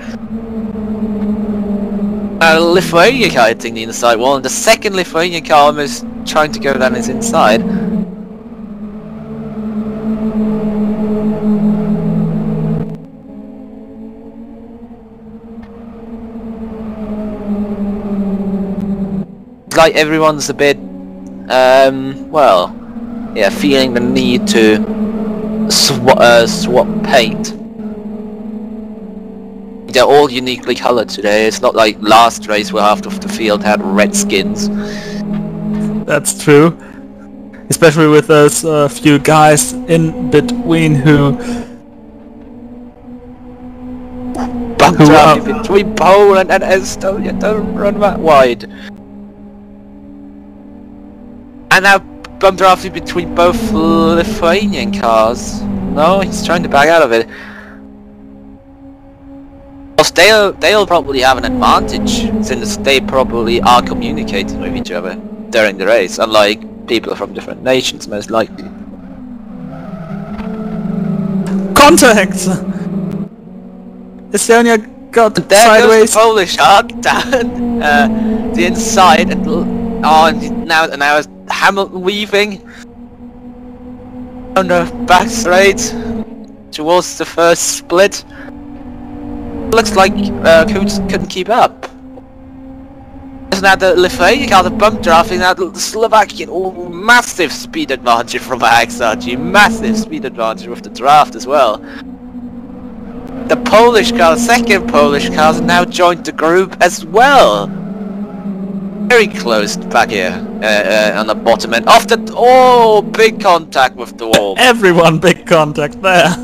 Lithuanian car hitting the inside wall, and the second Lithuanian car almost trying to go down his inside. It's like everyone's a bit, well, yeah, feeling the need to swap paint. They're all uniquely coloured today. It's not like last race where half of the field had red skins. That's true. Especially with those few guys in between who bumped around between Poland and Estonia. Don't run that wide. And now bumped around between both Lithuanian cars. No, he's trying to back out of it. They'll probably have an advantage since they probably are communicating with each other during the race, unlike people from different nations, most likely. contact. Estonia got There sideways. goes the Polish car down the inside, and now is Hamilton weaving on the back straight towards the first split. Looks like Kuntz couldn't keep up. Now the Lithuanian car, the bump drafting, now the Slovakian, massive speed advantage from XRG, massive speed advantage with the draft as well. The Polish car, the second Polish car, has now joined the group as well. Very close back here on the bottom end. Off the big contact with the wall. Everyone big contact there.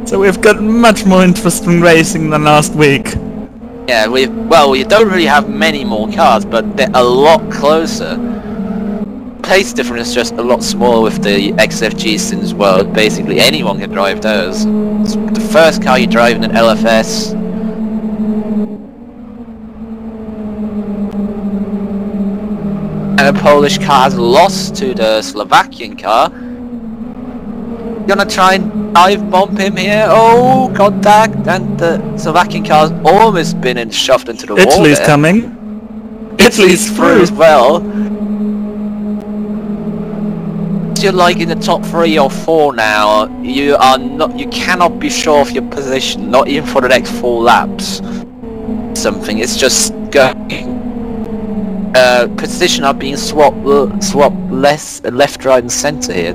So we've got much more interesting racing than last week. Yeah, we don't really have many more cars, but they're a lot closer. Pace difference is just a lot smaller with the XFG since, well, basically anyone can drive those. It's the first car you drive in an LFS. And the Polish car has lost to the Slovakian car. Gonna try and dive bomb him here. Oh, contact, and the Slovakian car's almost been shoved into the wall. Italy's coming. Italy's through as well. You're like in the top 3 or 4 now. You cannot be sure of your position, not even for the next 4 laps. It's just going. Position are being swapped left, right, and centre here.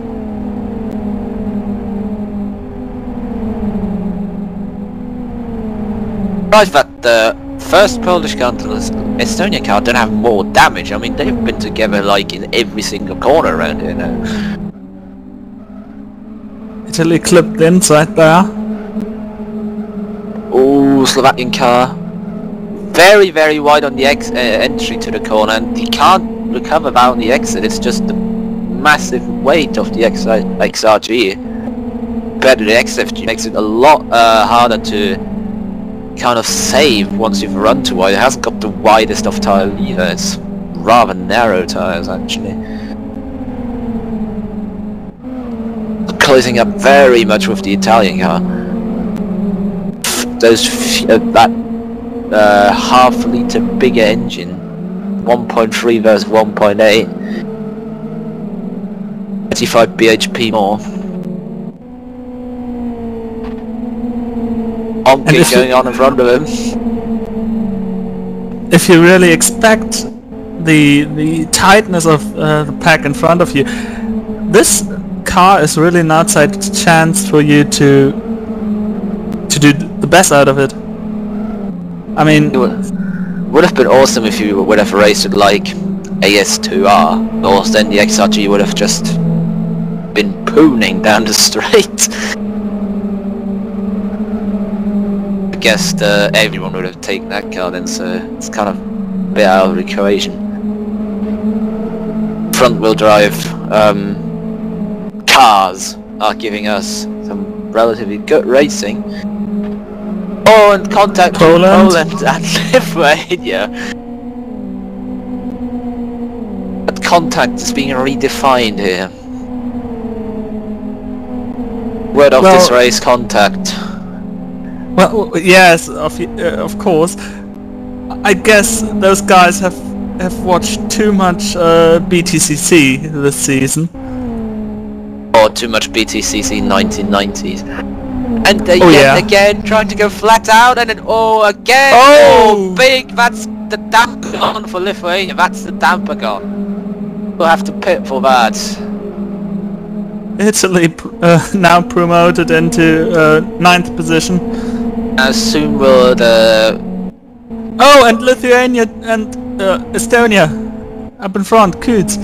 Right, that the first Polish car and the Estonian car don't have more damage. I mean, they've been together like in every single corner around here now. Italy clipped inside there. Oh, Slovakian car. Very, very wide on the entry to the corner, and he can't recover that on the exit. It's just the massive weight of the XRG. Compared to the XFG, makes it a lot harder to kind of save once you've run too wide. It hasn't got the widest of tyre either. It's rather narrow tyres actually. Closing up very much with the Italian car. That half-litre bigger engine, 1.3 versus 1.8, 35 bhp more. Omke going on in front of him. If you really expect the tightness of the pack in front of you, this car is really an outside chance for you to do the best out of it. I mean, it would have been awesome if you would have raced it like AS2R, or then the XRG would have just been pooning down the straight. I guess everyone would have taken that car then, so it's kind of a bit out of the equation. Front wheel drive cars are giving us some relatively good racing. Oh, and contact Poland and Lithuania. But contact is being redefined here. Word of this race, contact. well, yes, of course. I guess those guys have watched too much BTCC this season. Or too much BTCC 1990s. And yeah. again trying to go flat out, and then again, big, that's the damper gone for Lithuania. That's the damper gone. We'll have to pit for that. Italy now promoted into 9th position. As soon will the... Oh, and Lithuania and Estonia up in front. Coots.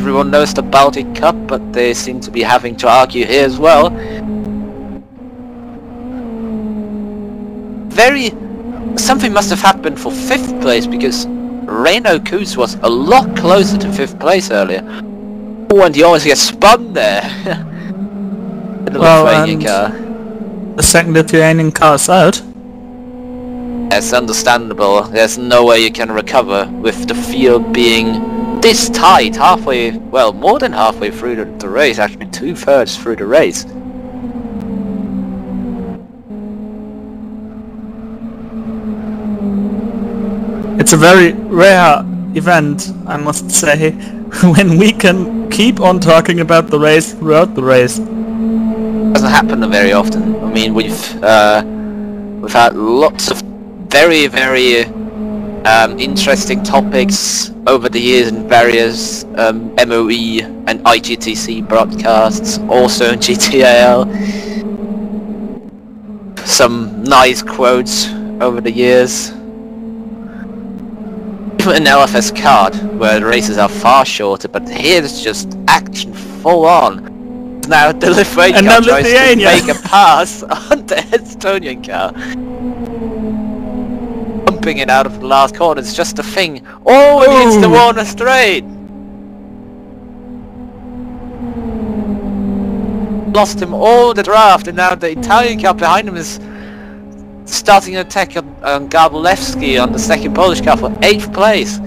Everyone knows the Baltic Cup, but they seem to be having to argue here as well. Something must have happened for 5th place, because Reino Kuz was a lot closer to 5th place earlier. Oh, and he always gets spun there. In the Lithuanian car. The second Lithuanian car's out. It's understandable. There's no way you can recover with the field being this tight halfway, well, more than halfway through the race, actually 2/3 through the race. It's a very rare event, I must say, when we can keep on talking about the race throughout the race. Doesn't happen very often. I mean, we've had lots of very interesting topics over the years in various MOE and IGTC broadcasts, also in GTAL. Some nice quotes over the years. Even an LFS card, where the races are far shorter, but here it's just action full on. Now the Lithuanian car tries to make a pass on the Estonian car. Pumping it out of the last corner, it's just a thing. Oh, it hits the Warner Straight! Lost him all the draft, and now the Italian car behind him is starting an attack on Garbolewski on the second Polish car for 8th place.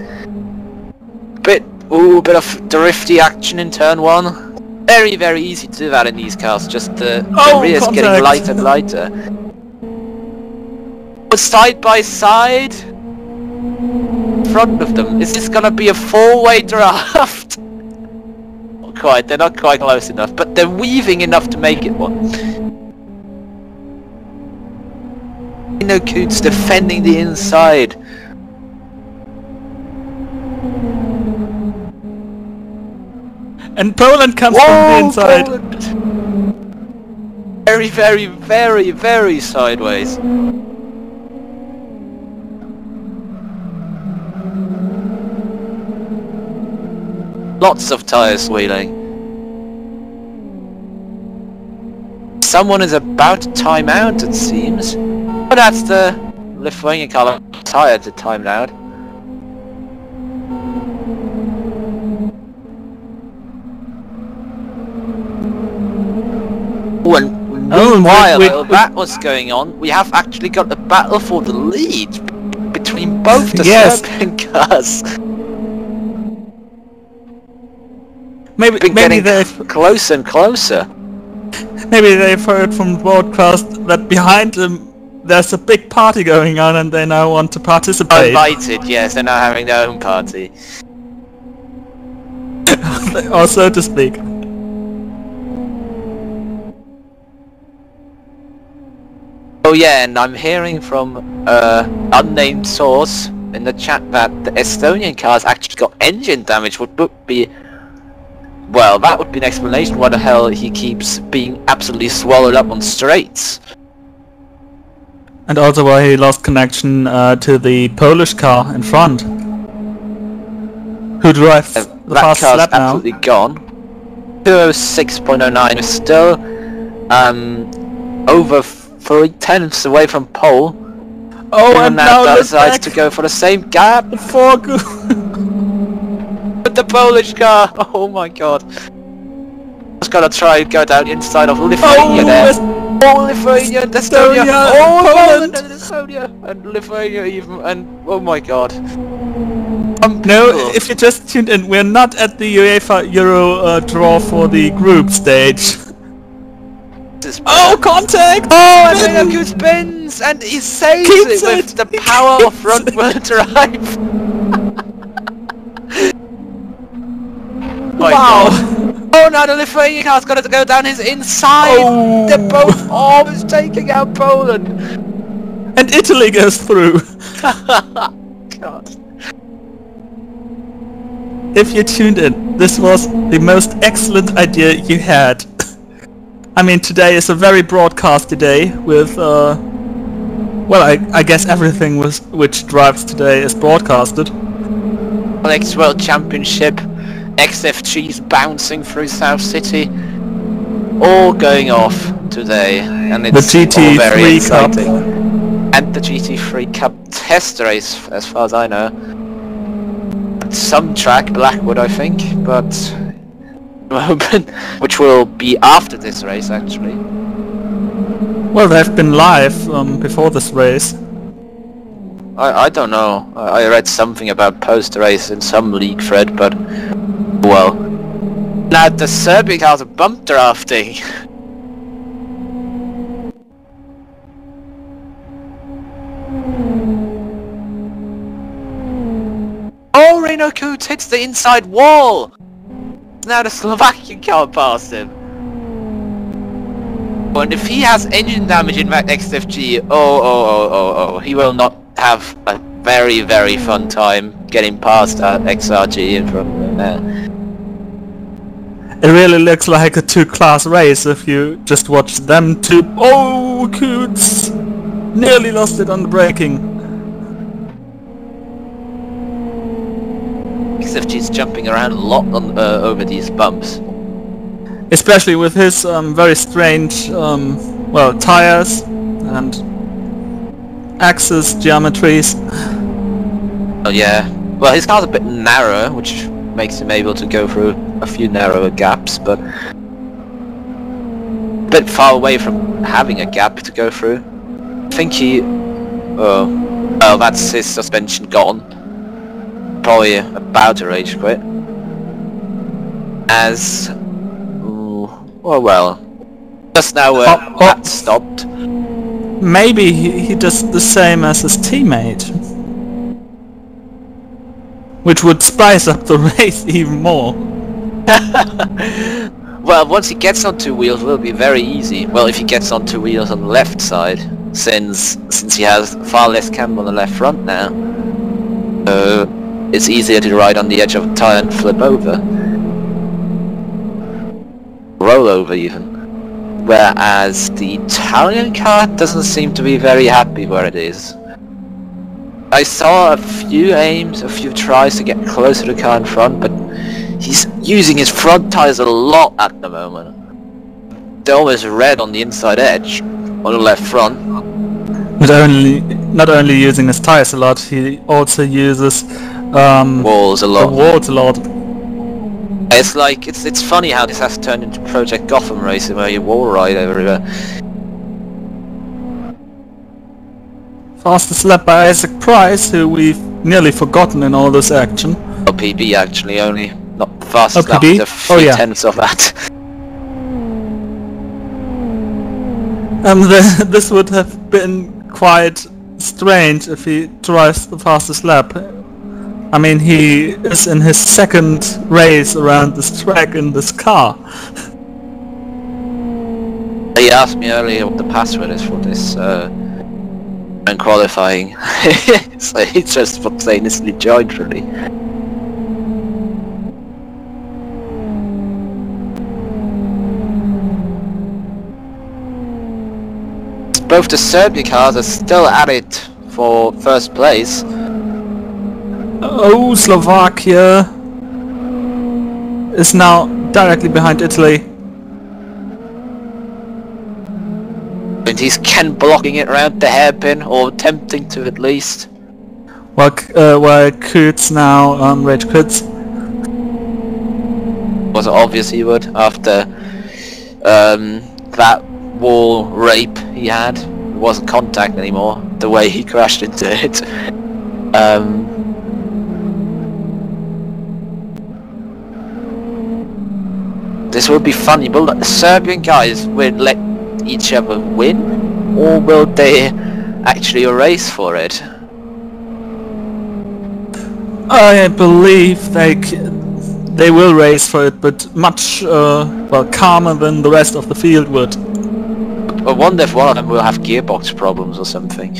Bit of drifty action in turn 1. Very easy to do that in these cars, just the rear's getting lighter and lighter. But side by side, in front of them, is this gonna be a 4-way draft? Not quite, they're not quite close enough, but they're weaving enough to make it one. Reino Kuz defending the inside. And Poland comes from the inside. Poland. Very sideways. Lots of tyres wheeling. Someone is about to time out, it seems. But that's the Lithuanian car tyre to time out. Meanwhile, that was going on, we have actually got a battle for the lead between both the Serbian cars. Maybe they've closer and closer. Maybe they've heard from the broadcast that behind them there's a big party going on, and they now want to participate. Invited, yes, they're now having their own party. Or so to speak. Oh yeah, and I'm hearing from unnamed source in the chat that the Estonian car's actually got engine damage, which would be... Well, that would be an explanation why the hell he keeps being absolutely swallowed up on straights. And also why he lost connection to the Polish car in front. Who drives the fast lap now. Absolutely gone. 206.09 is still over 3/10 away from pole. Oh, and now decides to go for the same gap. With the Polish car. Oh my god. Just gotta try and go down the inside of Lithuania there. Oh, Lithuania and Estonia. Oh, Poland and Estonia and Lithuania even, and oh my god. No, if you just tuned in, we're not at the UEFA Euro draw for the group stage. Oh, contact! Oh, and Reino Kuz spins, and he saves it with the power of front-wheel drive. Wow! Oh, now the Lithuanian car's got to go down his inside. Oh. They're both almost taking out Poland. And Italy goes through. God. If you tuned in, this was the most excellent idea you had. I mean, today is a very broadcasty day with, well, I guess everything which drives today is broadcasted. Alex World Championship, XFG's bouncing through South City, all going off today, and it's The all very GT3 Cup. exciting. And the GT3 Cup test race, as far as I know. Some track, Blackwood, I think, but which will be after this race, actually. Well, they've been live before this race. I don't know. I read something about post-race in some league thread, but well. Now the Serbian cars are bump drafting. Oh, Renault Coots hits the inside wall! Now the Slovakian car passed him. And if he has engine damage in that XFG, oh, he will not have a very, very fun time getting past that XRG in front of him there. It really looks like a two-class race if you just watch them two. Oh, Coots! Nearly lost it on the braking. XFG's jumping around a lot on, over these bumps. Especially with his very strange, well, tires and axis geometries. Oh yeah. Well, his car's a bit narrow, which makes him able to go through a few narrower gaps, but a bit far away from having a gap to go through. I think he... oh, that's his suspension gone. Probably about to rage quit. As... oh well. Just now that stopped. Maybe he does the same as his teammate. Which would spice up the race even more. Well, once he gets on two wheels, it will be very easy. Well, if he gets on two wheels on the left side, since he has far less camber on the left front now, it's easier to ride on the edge of a tire and flip over. Roll over even. Whereas the Italian car doesn't seem to be very happy where it is. I saw a few aims, a few tries to get closer to the car in front, but he's using his front tires a lot at the moment. They're almost red on the inside edge, on the left front. But not only using his tires a lot, he also uses Walls a the lot. walls a lot. It's like, it's funny how this has turned into Project Gotham racing where you wall ride everywhere. Fastest lap by Isaac Price, who we've nearly forgotten in all this action. Oh, PB actually, only not the fastest lap, PB? the 3/10 of that. This would have been quite strange if he drives the fastest lap. I mean, he is in his second race around this track in this car. He asked me earlier what the password is for this qualifying. So he just spontaneously joined really. Both the Serbia cars are still at it for first place. Oh, Slovakia is now directly behind Italy. And he's Ken blocking it around the hairpin, or attempting to at least. While Kurtz now rage quits. Was obvious he would after that wall rape he had. It wasn't contact anymore. The way he crashed into it. This will be funny. Will the Serbian guys let each other win, or will they actually race for it? I believe they will race for it, but much well, calmer than the rest of the field would. I wonder if one of them will have gearbox problems or something.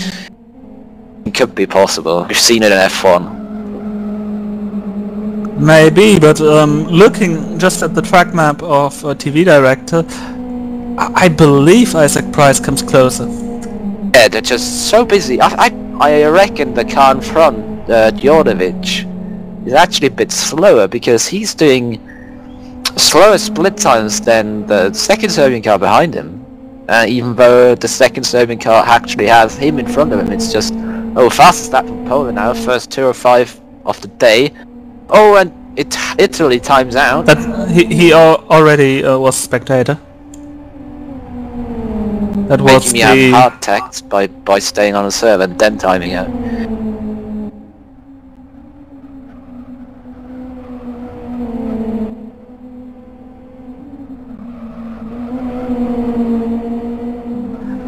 It could be possible. We've seen it in F1. Maybe, but looking just at the track map of TV Director, I believe Isaac Price comes closer. Yeah, they're just so busy. I reckon the car in front, Djordjevic, is actually a bit slower because he's doing slower split times than the second Serbian car behind him. Even though the second Serbian car actually has him in front of him, it's just, oh, fastest lap from Poland now, first 2:05 of the day. Oh, and Italy times out. That he already was spectator. That was Making me have heart attacks by staying on a server and then timing out.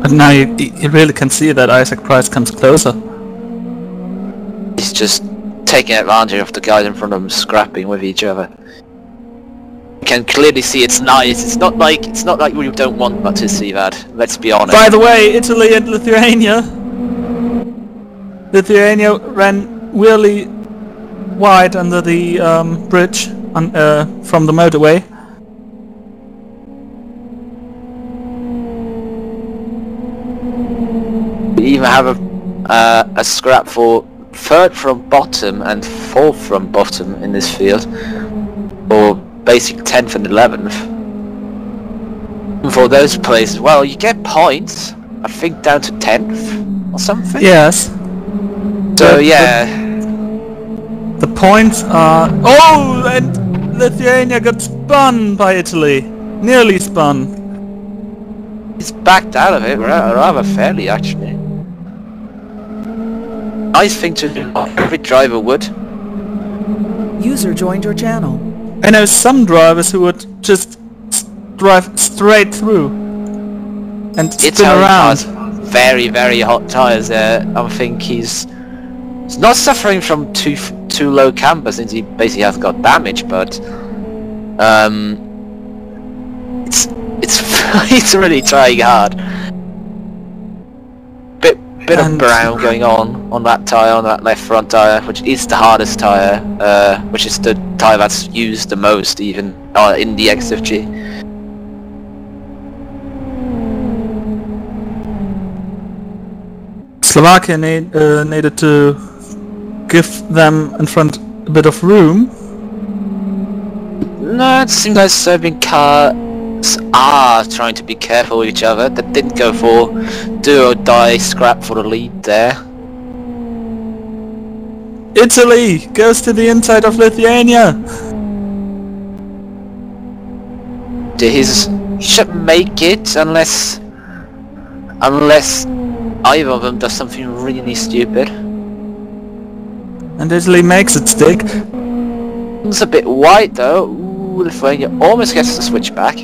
But now you really can see that Isaac Price comes closer. He's just taking advantage of the guys in front of him scrapping with each other. You can clearly see it's nice. It's not like we don't want but to see that. Let's be honest. By the way, Italy and Lithuania. Lithuania ran really wide under the bridge from the motorway. We even have a scrap for third from bottom and fourth from bottom in this field, or basically 10th and 11th. And for those places, well, you get points. I think down to 10th or something. Yes. So yeah. The points are... Oh, and Lithuania got spun by Italy. Nearly spun. He's backed out of it rather fairly, actually. Nice thing to do. Every driver would. User joined your channel. I know some drivers who would just drive straight through and spin around. Very, very hot tires there. I think he's not suffering from too low camber since he basically has got damage, but it's really trying hard. Bit of brown going on that tire, on that left front tire, which is the hardest tire, which is the tire that's used the most even in the XFG. Slovakia needed to give them in front a bit of room. No, it seems like Serbian cars are trying to be careful with each other. That didn't go for do or die scrap for the lead there. Italy goes to the inside of Lithuania. He should make it unless either of them does something really stupid. And Italy makes it stick. It's a bit wide though. Ooh, Lithuania almost gets the switch back.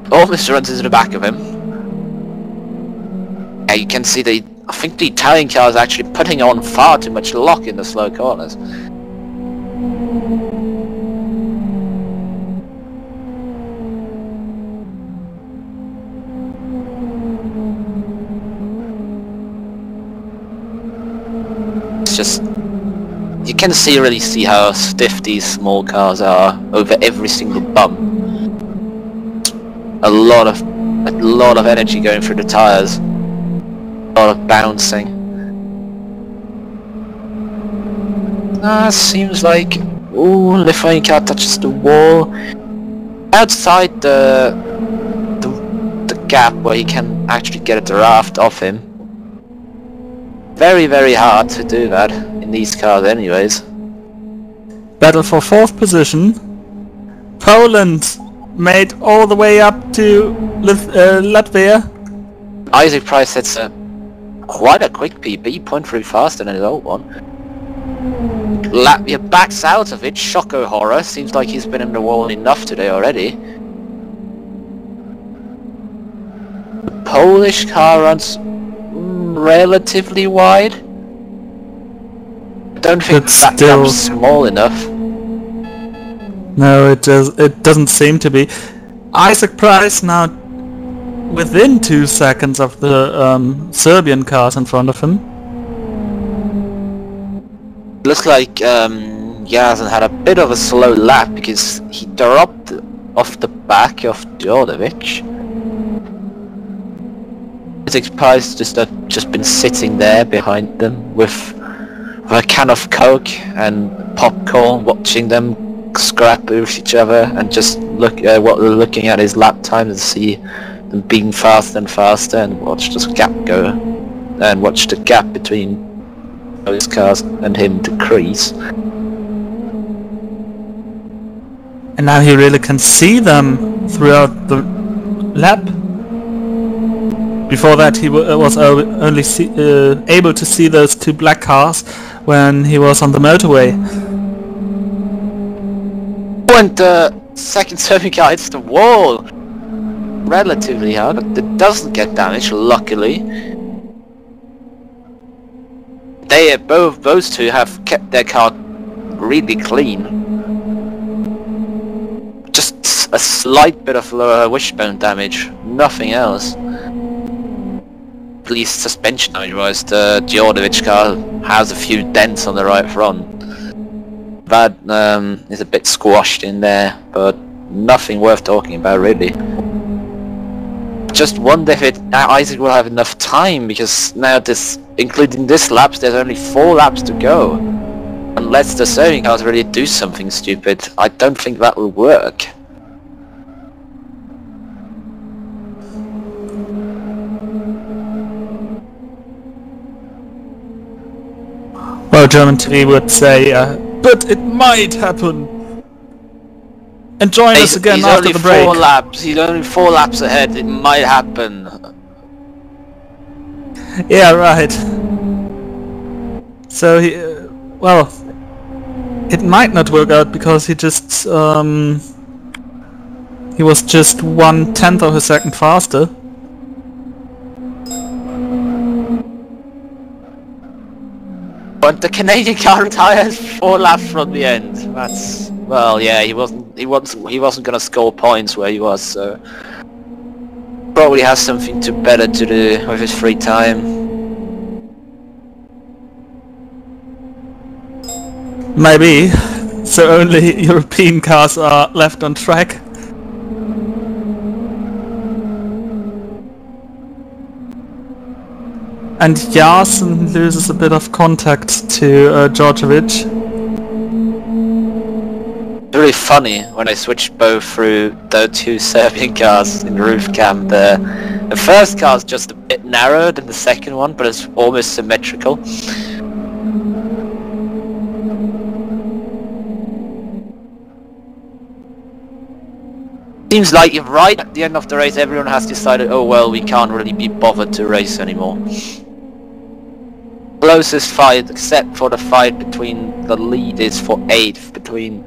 Almost runs into the back of him. Yeah, you can see I think the Italian car is actually putting on far too much lock in the slow corners. It's just, you can really see how stiff these small cars are over every single bump. A lot of energy going through the tires. A lot of bouncing. Seems like... Ooh, Lithuanian car touches the wall. Outside the gap where he can actually get a draft off him. Very, very hard to do that in these cars anyways. Battle for 4th position. Poland made all the way up to Latvia. Isaac Price sets quite a quick PB, 0.3 faster than his old one. Latvia backs out of it, Shocko horror, seems like he's been in the wall enough today already. The Polish car runs relatively wide. I don't think that gap's small enough. No, it doesn't seem to be. Isaac Price now within 2 seconds of the Serbian cars in front of him. Looks like Yasin had a bit of a slow lap because he dropped off the back of Djordjevic. His prize just been sitting there behind them with a can of Coke and popcorn, watching them scrap with each other and just looking at his lap time and see them being faster and faster, and watch this gap go, and watch the gap between those cars and him decrease. And now he really can see them throughout the lap. Before that he was only able to see those 2 black cars when he was on the motorway. When the second Serbian car hits the wall relatively hard, but it doesn't get damaged, luckily. Those two have kept their car really clean. Just a slight bit of lower wishbone damage, nothing else. At least suspension damage wise, the Djordjevic car has a few dents on the right front. That is a bit squashed in there, but nothing worth talking about really. Just wonder if Isaac will have enough time, because now including this laps, there's only 4 laps to go. Unless the Serbian cars really do something stupid, I don't think that will work. Well, German TV would say, but it might happen. And join us again after the break. He's only 4 laps ahead, it might happen. Yeah, right. So he, well, it might not work out because he just, he was just 1/10 of a second faster. But the Canadian car retires 4 laps from the end. That's, well, yeah, he wasn't gonna score points where he was, so probably has something better to do with his free time. Maybe. So only European cars are left on track. And Yasin loses a bit of contact to Djordjevic. Really funny when I switched both through the 2 Serbian cars in roof cam. The first car is just a bit narrower than the second one, but it's almost symmetrical. Seems like right at the end of the race everyone has decided, oh well, we can't really be bothered to race anymore. Closest fight, except for the fight between the lead, is for 8th between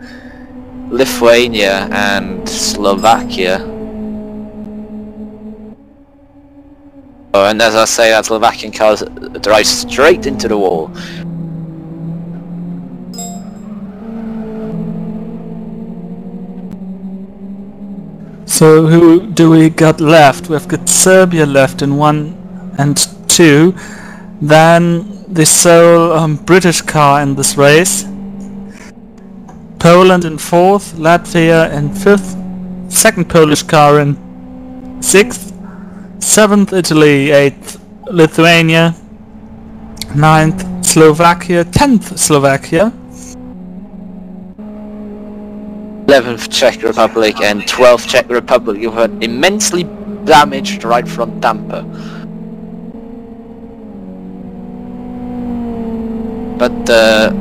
Lithuania and Slovakia. Oh, and as I say, that Slovakian car drives straight into the wall. So who do we got left? We've got Serbia left in 1 and 2. Then the sole British car in this race. Poland in 4th, Latvia in 5th, 2nd Polish car in 6th, 7th Italy, 8th Lithuania, 9th Slovakia, 10th Slovakia, 11th Czech Republic and 12th Czech Republic with an immensely damaged right front damper. But the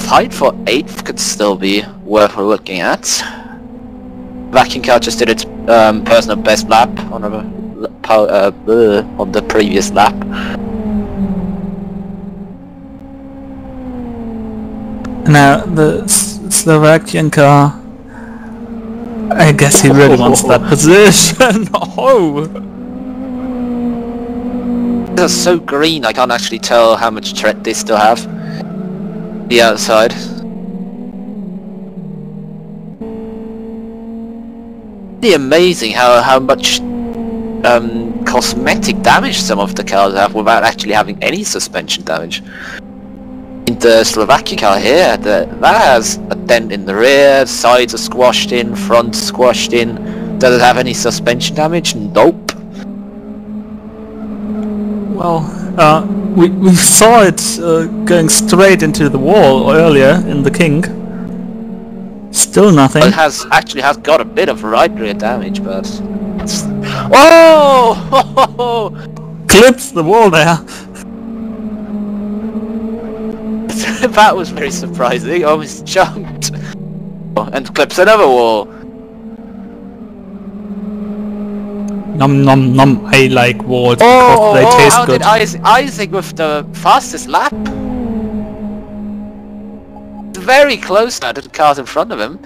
fight for 8th could still be worth looking at. Vacuum car just did its personal best lap on the previous lap. Now the Slovakian car, I guess he really wants that position. Oh! They're so green I can't actually tell how much tread they still have. The outside. Really amazing how much cosmetic damage some of the cars have without actually having any suspension damage. In the Slovakia car here, that has a dent in the rear, sides are squashed in, front squashed in. Does it have any suspension damage? Nope. Well, we saw it going straight into the wall earlier in the King. Still nothing. It has got a bit of right rear damage, but it's... Oh! Clips the wall there. That was very surprising. I almost jumped. And clips another wall. Nom nom nom, I like walls Oh, because they taste how good. did Isaac with the fastest lap? Very close now to the cars in front of him.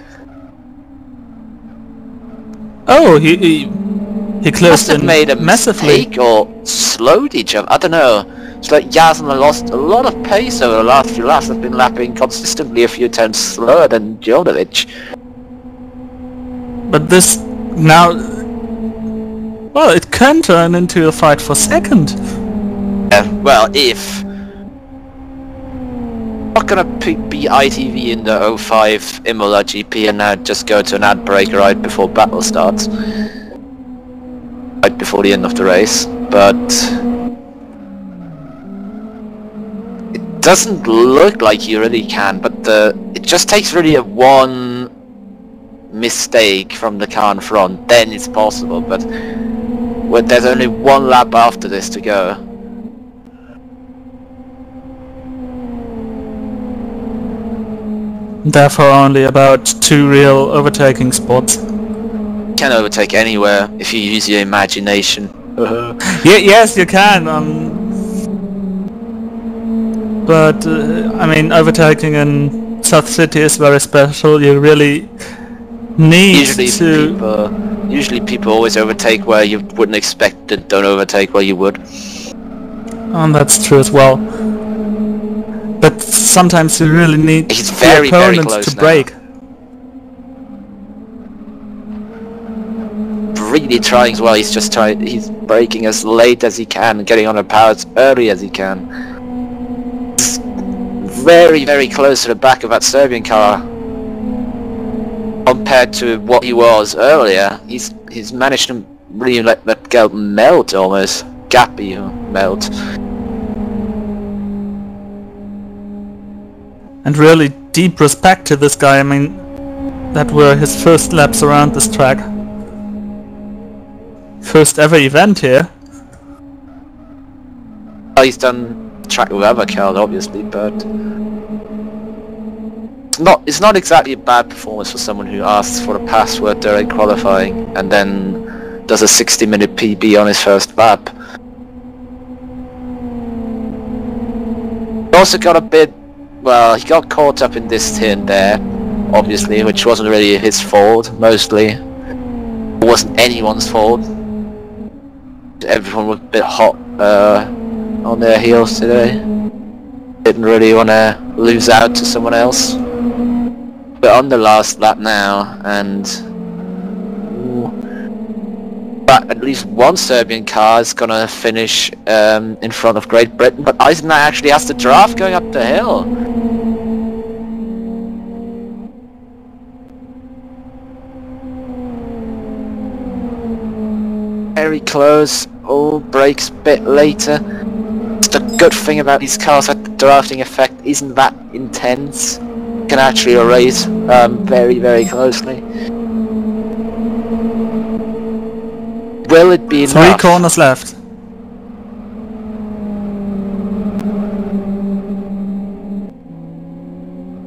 Oh, he Must closed have in made a massively. mistake or slowed each other. I don't know. It's like Yasna lost a lot of pace over the last few laps. I've been lapping consistently a few times slower than Djordjevic. But this now, well, it can turn into a fight for second. Well, if not gonna be ITV in the 05 Imola GP and now just go to an ad break right before battle starts, right before the end of the race, but it doesn't look like you really can. But it just takes really a one mistake from the car in front, then it's possible. But when there's only one lap after this to go. Therefore only about 2 real overtaking spots. You can overtake anywhere if you use your imagination. Yes, you can. But I mean, overtaking in South City is very special. You really need Usually people always overtake where you wouldn't expect it, don't overtake where you would. And that's true as well. But sometimes you really need He's the very, very opponents close to now. brake. Really trying as well. He's braking as late as he can, getting on the power as early as he can. He's very, very close to the back of that Serbian car. Compared to what he was earlier, he's managed to really let that girl melt almost. Gappy melt. And really deep respect to this guy. I mean, that were his first laps around this track. First ever event here. Well, he's done track with other cars obviously, but it's not exactly a bad performance for someone who asks for a password during qualifying and then does a 60-minute PB on his first lap. He also got a bit, well, he got caught up in this here and there, obviously, which wasn't really his fault, mostly. It wasn't anyone's fault. Everyone was a bit hot on their heels today. Didn't really want to lose out to someone else. We're on the last lap now, and but at least one Serbian car is gonna finish in front of Great Britain. But Eisenach actually has the draft going up the hill. Very close. Oh, brakes a bit later. It's the good thing about these cars that the drafting effect isn't that intense. You can actually erase very, very closely. Will it be enough? 3 corners left.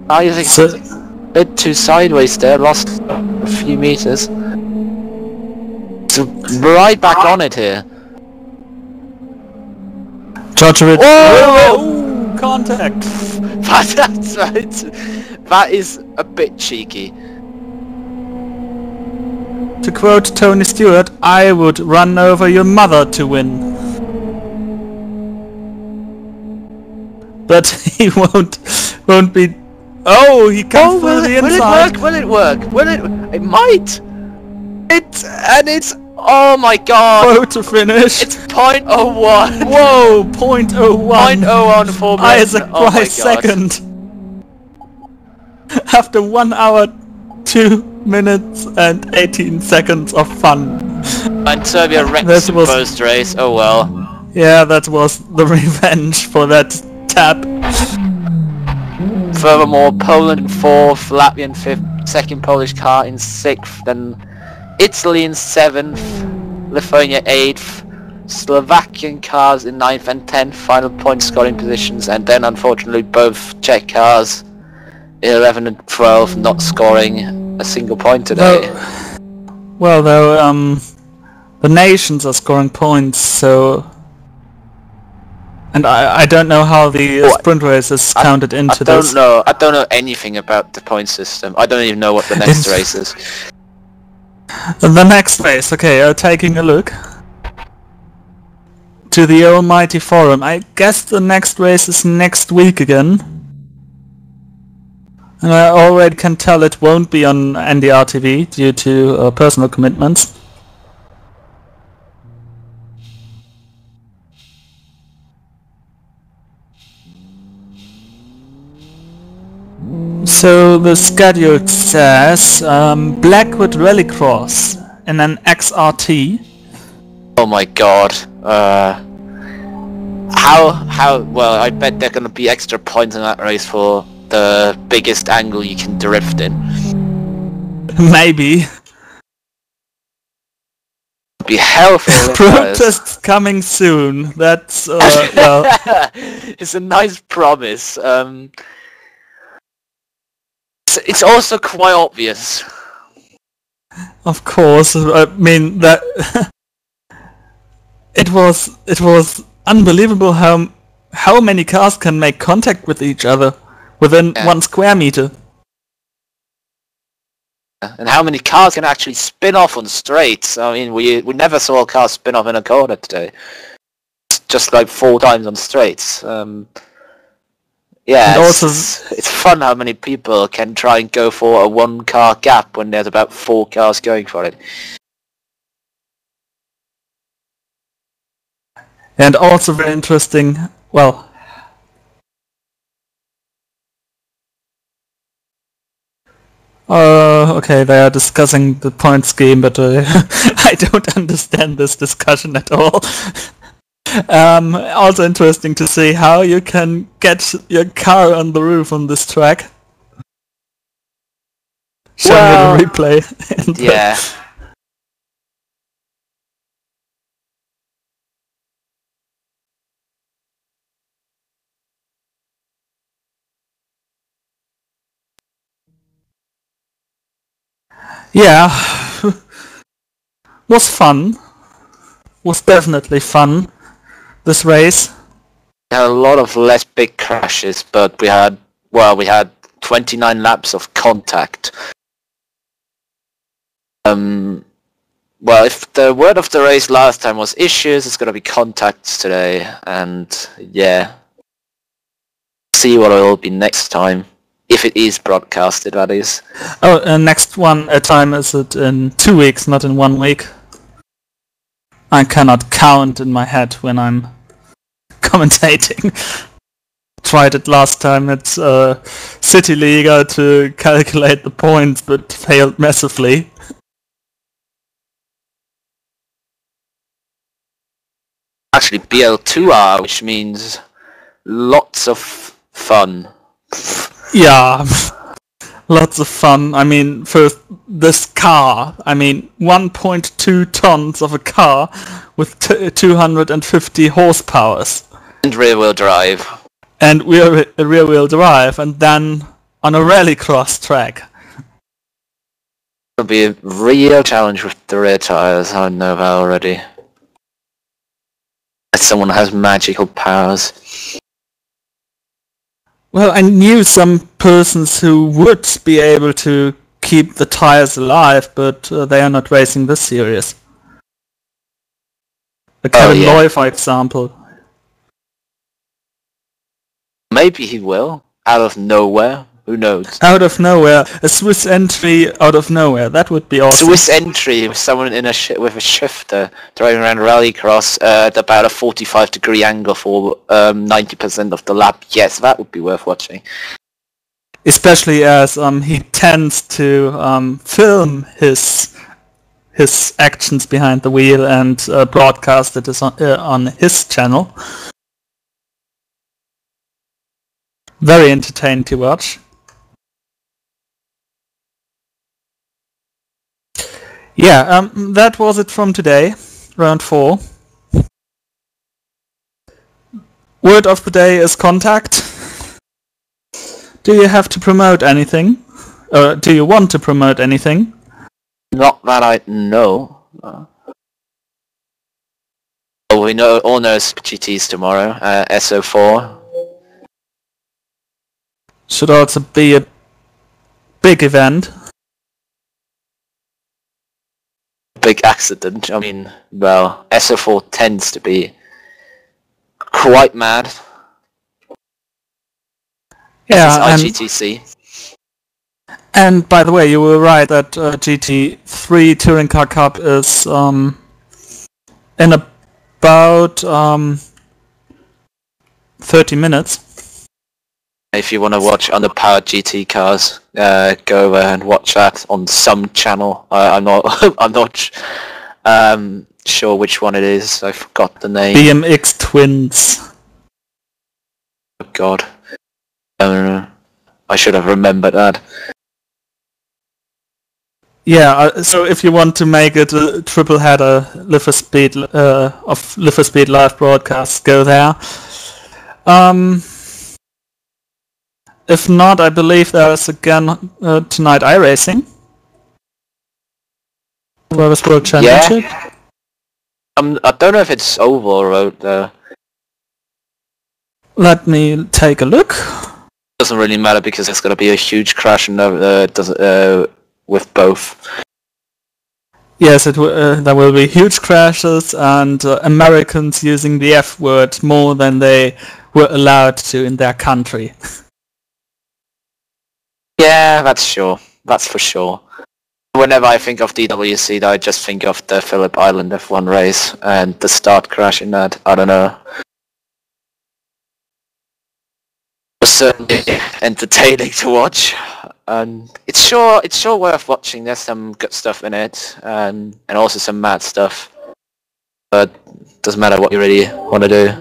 I think So, it's a bit too sideways there, lost a few meters. So right back on it here. Djordjevic. Oh! Contact. That's right. That is a bit cheeky. To quote Tony Stewart, I would run over your mother to win. But he won't be. Oh, he comes through the inside. Will it work? Will it work? It might. It's Oh my god! Photo finish. It's .01! Whoa, .01. .01 for Isaac Britain. Oh my Price god. second. After 1 hour, 2 minutes and 18 seconds of fun. And Serbia wrecked That the was- first race. Oh well. Yeah, that was the revenge for that tap. Furthermore, Poland in 4th, Latvia in 5th, second Polish car in 6th, then Italy in 7th, Lithuania 8th, Slovakian cars in 9th and 10th, final point scoring positions, and then unfortunately both Czech cars 11 and 12 not scoring a single point today. Well, though, the nations are scoring points, so... And I don't know how the sprint race is counted into this. I don't know anything about the point system. I don't even know what the next race is. The next race, okay, taking a look to the almighty forum. I guess the next race is next week again. And I already can tell it won't be on NDR TV due to personal commitments. So the schedule says Blackwood Rallycross and an XRT. Oh my god. How well, I bet there are gonna be extra points in that race for the biggest angle you can drift in. Maybe. Be helpful. Protests coming soon. That's well. It's a nice promise. It's also quite obvious. Of course. I mean that it was unbelievable how many cars can make contact with each other within 1 square meter. And how many cars can actually spin off on straights? I mean, we never saw a car spin off in a corner today. It's just like 4 times on straights. Yeah, it's fun how many people can try and go for a 1-car gap when there's about 4 cars going for it. And also very interesting, well... okay, they are discussing the point scheme, but I don't understand this discussion at all. Also interesting to see how you can get your car on the roof on this track. Show me the replay. And yeah. Yeah, was fun. Was definitely fun. This race. We had a lot of less big crashes, but we had 29 laps of contact. Well, if the word of the race last time was issues, it's gonna be contacts today, and yeah, see what it will be next time. If it is broadcasted, that is. Oh, next one time is it in 2 weeks, not in 1 week. I cannot count in my head when I'm commentating. Tried it last time at City Liga to calculate the points, but failed massively. Actually, BL2R, which means lots of fun. Yeah, lots of fun. I mean, for this car, 1.2 tons of a car with 250 horsepowers. And rear-wheel drive. And rear-wheel drive, and then on a rallycross track. It'll be a real challenge with the rear tires, I know that already. As someone has magical powers. Well, I knew some persons who would be able to keep the tires alive, but they are not racing this series. Kevin Loy, for example. Maybe he will, out of nowhere, Who knows? Out of nowhere, a Swiss entry out of nowhere. That would be awesome. Swiss entry with someone in with a shifter driving around rallycross at about a 45-degree angle for 90% of the lap. Yes, that would be worth watching. Especially as he tends to film his actions behind the wheel and broadcast it on his channel. Very entertaining to watch. Yeah, that was it from today, round 4. Word of the day is contact. Do you have to promote anything? Or do you want to promote anything? Not that I know. We all know GT's tomorrow, SO4. Should also be a big event. Big accident. I mean, well, SO4 tends to be quite mad. Yeah, this is IGTC. And by the way, you were right that GT3 Touring Car Cup is in about 30 minutes. If you want to watch underpowered GT cars, go over and watch that on some channel. I'm not sure which one it is. I forgot the name. BMX Twins. Oh God, I should have remembered that. Yeah, so if you want to make it a triple header Live for Speed of Live for Speed live broadcasts, go there. If not, I believe there is again tonight iRacing. Drivers World Championship. Yeah. I don't know if it's oval or road though. Let me take a look. Doesn't really matter because there's going to be a huge crash and with both. Yes, there will be huge crashes and Americans using the F word more than they were allowed to in their country. Yeah, that's for sure. Whenever I think of DWC, I just think of the Phillip Island F1 race and the start crash in that. I don't know. It was certainly entertaining to watch, and it's sure worth watching. There's some good stuff in it, and also some mad stuff. But doesn't matter what you really want to do.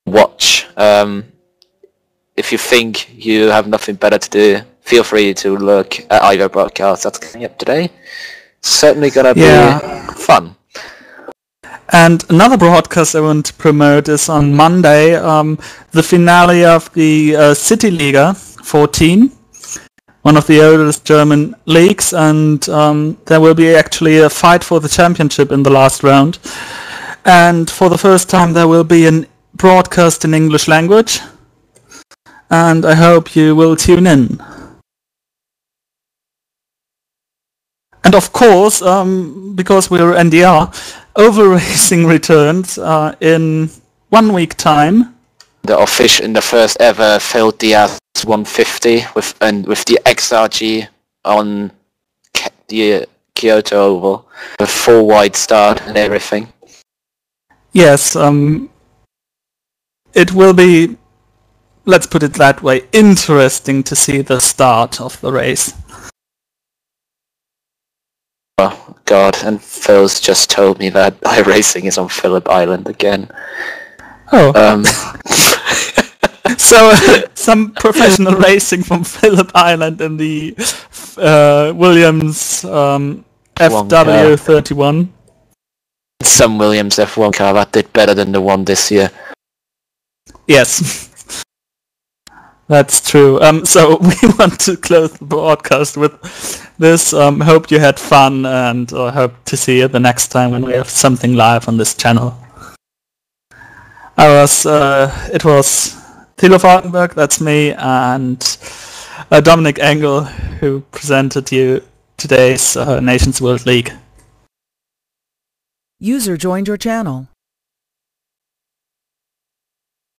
Watch. If you think you have nothing better to do, feel free to look at either broadcast that's coming up today. Certainly gonna be fun. And another broadcast I want to promote is on Monday, the finale of the City Liga 14, one of the oldest German leagues, and there will be actually a fight for the championship in the last round. And for the first time there will be a broadcast in English language, and I hope you will tune in. And of course, because we're NDR, Oval Racing returns in 1 week time. In the first ever Phil Diaz 150 with the XRG on the Kyoto Oval, with full wide start and everything. Yes, it will be, let's put it that way, interesting to see the start of the race. Oh God, and Phil's just told me that iRacing is on Phillip Island again. Oh. So, some professional racing from Phillip Island in the Williams FW31. Some Williams F1 car that did better than the one this year. Yes. That's true. So we want to close the broadcast with this. Hope you had fun, and hope to see you the next time when we have something live on this channel. It was Thilo Falkenberg, that's me, and Dominic Engel, who presented you today's Nations World League. User joined your channel.